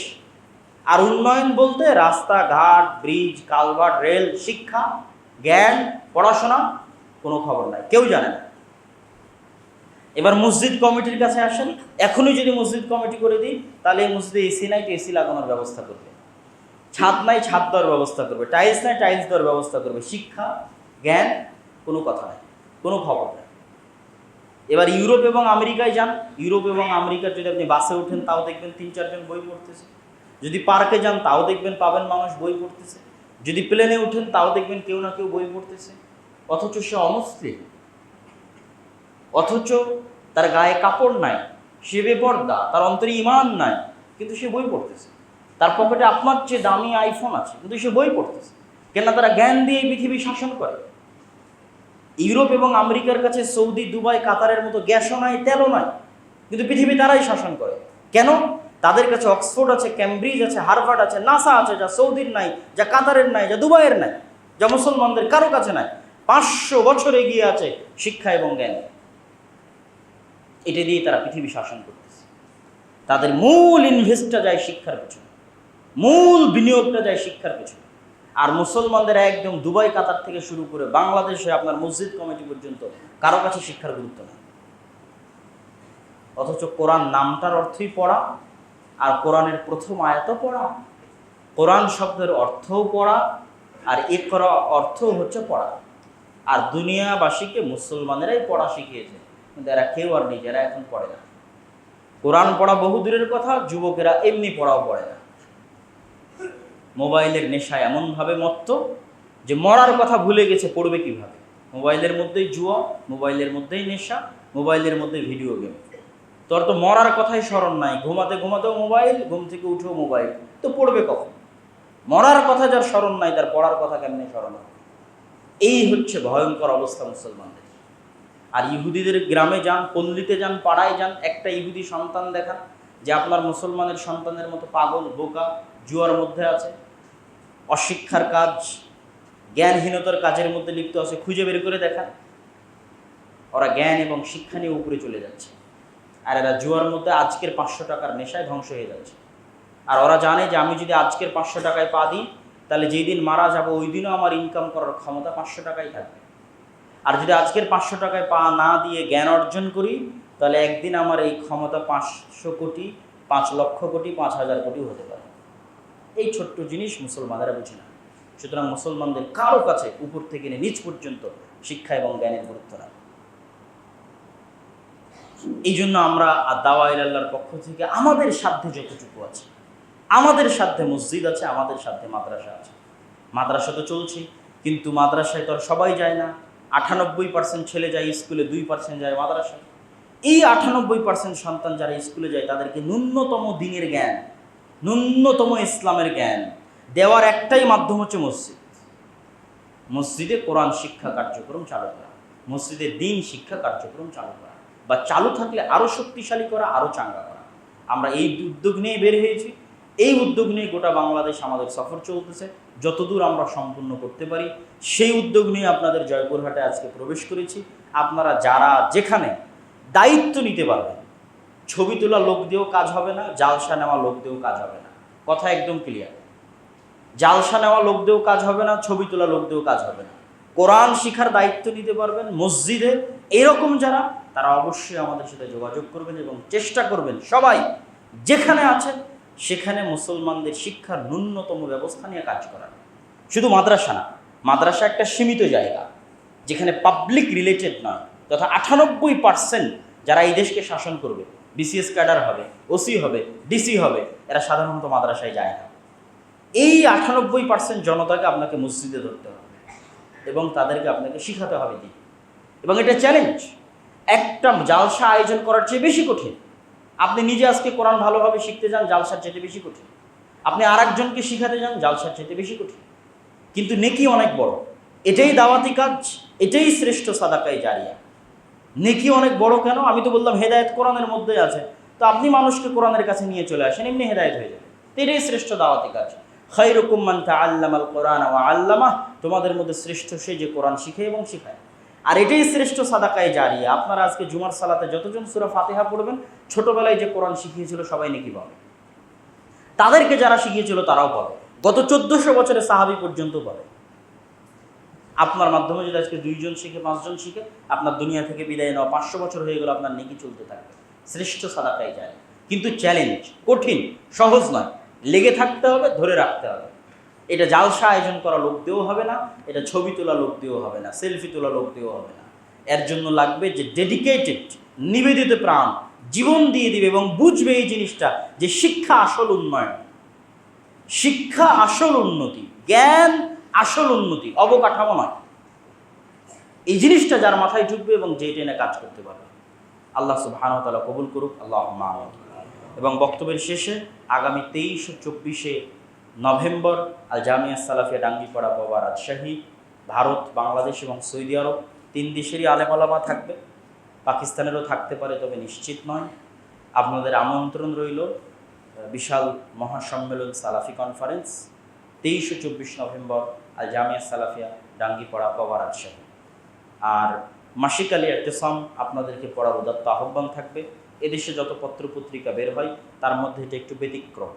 আর উন্নয়ন বলতে রাস্তাঘাট, ব্রিজ, কালভার্ট, রেল, শিক্ষা, জ্ঞান, পড়াশোনা কোনো খবর নাই, কেউ জানে না। এবার মসজিদ কমিটির কাছে আসেন, এখনই যদি মসজিদ কমিটি করে দিই তাহলে এই মসজিদে এসি নাই তো এসি লাগানোর ব্যবস্থা করবে, ছাদ নাই ছাদ দেওয়ার ব্যবস্থা করবে, টাইলস নাই টাইলস দেওয়ার ব্যবস্থা করবে। শিক্ষা, জ্ঞান, কোনো কথা নাই, কোনো খবর নেই। এবার ইউরোপ এবং আমেরিকায় যান, ইউরোপ এবং আমেরিকার যদি আপনি বাসে ওঠেন তাও দেখবেন ৩-৪ জন বই পড়তেছে। যদি পার্কে যান তাও দেখবেন পাবেন মানুষ বই পড়তেছে। যদি প্লেনে উঠেন তাও দেখবেন কেউ না কেউ বই পড়তেছে। অথচ সে অমুসলিম, অথচ তার গায়ে কাপড় নাই, সে বেপর্দা, তার অন্তরে ঈমান নাই, কিন্তু সে বই পড়তেছে। তার পকেটে আপনার চেয়ে দামি আইফোন আছে, কিন্তু সে বই পড়তেছে। কেননা তারা জ্ঞান দিয়ে পৃথিবী শাসন করে। ইউরোপ এবং আমেরিকার কাছে সৌদি, দুবাই, কাতারের মতো গ্যাসও নাই, তেলও নাই, কিন্তু পৃথিবী তারাই শাসন করে। কেন? তাদের কাছে অক্সফোর্ড আছে, ক্যামব্রিজ আছে, হার্ভার্ড আছে, নাসা আছে, যা সৌদির নাই, যা কাতারের নাই, যা দুবাইয়ের নাই, যা মুসলমানদের কারো কাছে নাই। 500 বছর এগিয়ে আছে শিক্ষা এবং জ্ঞান। এটা দিয়ে তারা পৃথিবী শাসন করতেছে। তাদের মূল ইনভেস্টটা যায় শিক্ষার পেছনে, মূল বিনিয়োগটা যায় শিক্ষার পেছনে। আর মুসলমানদের একদম দুবাই, কাতার থেকে শুরু করে বাংলাদেশে আপনার মসজিদ কমিটি পর্যন্ত কারো কাছে শিক্ষার গুরুত্ব নেই। অথচ কোরআন নামটার অর্থই পড়া, আর কোরআনের প্রথম আয়াতও পড়া, কোরআন শব্দের অর্থও পড়া, আর ইকরা অর্থও হচ্ছে পড়া। আর দুনিয়াবাসীকে মুসলমানেরাই পড়া শিখিয়েছে, কিন্তু এরা কেউ আর নিজেরা এখন পড়ে না। কোরআন পড়া বহু দূরের কথা, যুবকেরা এমনি পড়াও পড়ে না। মোবাইলের নেশায় এমনভাবে মত্ত যে মরার কথা ভুলে গেছে পড়বে কিভাবে। মোবাইলের মধ্যেই জুয়া, মোবাইলের মধ্যেই নেশা, মোবাইলের মধ্যেই ভিডিও গেম। তোর তো মরার কথাই স্মরণ নাই, ঘুমাতে ঘুমাতেও মোবাইল, ঘুম থেকে উঠেও মোবাইল, তো পড়বে কখন? মরার কথা যার স্মরণ নাই, তার পড়ার কথা কেমনে স্মরণ হবে? এই হচ্ছে ভয়ঙ্কর অবস্থা মুসলমানদের। আর ইহুদিদের গ্রামে যান, পল্লীতে যান, পাড়ায় যান, একটা ইহুদি সন্তান দেখান যে আপনার মুসলমানের সন্তানের মতো পাগল, বোকা, জুয়ার মধ্যে আছে, অশিক্ষার কাজ, জ্ঞানহীনতার কাজের মধ্যে লিপ্ত আছে, খুঁজে বের করে দেখান। ওরা জ্ঞান এবং শিক্ষা নিয়ে উপরে চলে যাচ্ছে, আর এরা জুয়ার মধ্যে আজকের 500 টাকার নেশায় ধ্বংস হয়ে যাচ্ছে। আর ওরা জানে যে আমি যদি আজকের 500 টাকায় পা দিই, তাহলে যেই দিন মারা যাব ওই দিনও আমার ইনকাম করার ক্ষমতা 500 টাকাই থাকবে। আর যদি আজকের 500 টাকায় পা না দিয়ে জ্ঞান অর্জন করি, তাহলে একদিন আমার এই ক্ষমতা 500 কোটি, 5 লক্ষ কোটি, 5000 কোটি হতে পারে। এই ছোট্ট জিনিস মুসলমানেরা বুঝে না। সুতরাং মুসলমানদের কারো কাছে উপর থেকে নিচ পর্যন্ত শিক্ষা এবং জ্ঞানের গুরুত্ব নাই। এই জন্য আমরা দাওয়া ইলাল্লাহর পক্ষ থেকে আমাদের সাধ্যে যতটুকু আছে, আমাদের সাধ্যে মসজিদ আছে, আমাদের সাধ্যে মাদ্রাসা আছে। মাদ্রাসা তো চলছে, কিন্তু মাদ্রাসায় তো আর সবাই যায় না। 98% ছেলে যায় স্কুলে, 2% যায় মাদ্রাসায়। এই 98% সন্তান যারা স্কুলে যায়, তাদেরকে ন্যূনতম দ্বীনের জ্ঞান, ন্যূনতম ইসলামের জ্ঞান দেওয়ার একটাই মাধ্যম হচ্ছে মসজিদ। মসজিদে কোরআন শিক্ষা কার্যক্রম চালু করা, মসজিদে দ্বীন শিক্ষা কার্যক্রম চালু করা, বা চালু থাকলে আরও শক্তিশালী করা, আরও চাঙ্গা করা। আমরা এই উদ্যোগ নিয়ে বের হয়েছি। এই উদ্যোগ নিয়ে গোটা বাংলাদেশ আমাদের সফর চলতেছে। যতদূর আমরা সম্পূর্ণ করতে পারি সেই উদ্যোগ নিয়ে আপনাদের জয়পুরহাটে আজকে প্রবেশ করেছি। আপনারা যারা যেখানে দায়িত্ব নিতে পারবেন, ছবি তোলা লোক দিয়েও কাজ হবে না, জালসা নেওয়া লোক দিয়েও কাজ হবে না। কথা একদম ক্লিয়ার। জালসা নেওয়া লোক দিয়েও কাজ হবে না, ছবি তোলা লোক দিয়েও কাজ হবে না। কোরআন শিখার দায়িত্ব নিতে পারবেন মসজিদে এরকম যারা, তারা অবশ্যই আমাদের সাথে যোগাযোগ করবেন এবং চেষ্টা করবেন সবাই যেখানে আছেন সেখানে মুসলমানদের শিক্ষার ন্যূনতম ব্যবস্থা নিয়ে কাজ করার। শুধু মাদ্রাসা না, মাদ্রাসা একটা সীমিত জায়গা যেখানে পাবলিক রিলেটেড নয়, তথা 98% যারা এই দেশকে শাসন করবে, বিসিএস ক্যাডার হবে, ওসি হবে, ডিসি হবে, এরা সাধারণত মাদ্রাসায় যায় না। এই 98% জনতাকে আপনাকে মসজিদে ধরতে হবে এবং তাদেরকে আপনাকে শিখাতে হবে দিন। এবং এটা চ্যালেঞ্জ। একটা জালসা আয়োজন করার চেয়ে বেশি কঠিন। আপনি নিজে আজকে কোরআন ভালোভাবে শিখতে যান, জালসার চেয়ে বেশি কঠিন। আপনি আরেকজনকে শিখাতে যান, জালসার চেয়ে বেশি কঠিন, কিন্তু নেকি অনেক বড়। এটাই দাওয়াতি কাজ, এটাই শ্রেষ্ঠ সাদাকায়ে জারিয়া। নেকি অনেক বড় কেন? আমি তো বললাম হেদায়েত কোরআনের মধ্যে আছে, তো আপনি মানুষকে কোরআনের কাছে নিয়ে চলে আসেন, এমনি হেদায়েত হয়ে যাবে। এটাই শ্রেষ্ঠ দাওয়াতি কাজ। খায়রুকুম মান তাআল্লামাল কোরআন ওয়া আল্লামাহ, তোমাদের মধ্যে শ্রেষ্ঠ সে যে কোরআন শিখে এবং শেখায়। আর এটাই শ্রেষ্ঠ সাদাকায়ে জারিয়া। আপনারা আজকে জুমার সালাতে যতজন সূরা ফাতিহা পড়বেন, ছোটবেলায় যে কোরআন শিখিয়েছিল সবাই নেকি পাবে, তাদেরকে যারা শিখিয়েছিল তারাও পাবে, গত 1400 বছরে সাহাবী পর্যন্ত পাবে। আপনার মাধ্যমে যদি আজকে 2 জন শিখে, 5 জন শিখে, আপনার দুনিয়া থেকে বিদায় নেওয়া 500 বছর হয়ে গেল, আপনার নেকি চলতে থাকবে। শ্রেষ্ঠ সাদাকায়ে জারিয়া। কিন্তু চ্যালেঞ্জ, কঠিন, সহজ নয়। লেগে থাকতে হবে, ধরে রাখতে হবে। এটা জালসা আয়োজন করা লোক দিয়েও হবে না, এটা ছবি তোলা লোক দিয়েও হবে না, সেলফি তোলা লোক দিয়েও হবে না। এর জন্য লাগবে যে ডেডিকেটেড, নিবেদিত প্রাণ, জীবন দিয়ে দিবে এবং বুঝবে এই জিনিসটা যে শিক্ষা আসল উন্নয়ন, শিক্ষা আসল উন্নতি, জ্ঞান আসল উন্নতি, অবকাঠামো নয়। এই জিনিসটা যার মাথায় ঢুকবে এবং যেটা এনে কাজ করতে পারবে, আল্লাহ সুবহানাহু ওয়া তাআলা কবুল করুক। আল্লাহুম্মা আমিন। এবং বক্তব্যের শেষে আগামী 23 ও 24 নভেম্বর আল জামিয়া সালাফিয়া ডাঙ্গিপাড়া বাবা রাজশাহী, ভারত, বাংলাদেশ এবং সৌদি আরব 3 দেশেরই আলেম ওলামা থাকবে। পাকিস্তানেরও থাকতে পারে, তবে নিশ্চিত নয়। আপনাদের আমন্ত্রণ রইল বিশাল মহাসম্মেলন সালাফি কনফারেন্স 23 ও 24 নভেম্বর আল জামিয়া সালাফিয়া ডাঙ্গিপাড়া বাবা রাজশাহী। আর মাসিক আলী ইতিসাম আপনাদেরকে পড়ার উদাত্ত আহ্বান থাকবে। এদেশে যত পত্রপত্রিকা বের হয় তার মধ্যে এটা একটু ব্যতিক্রম।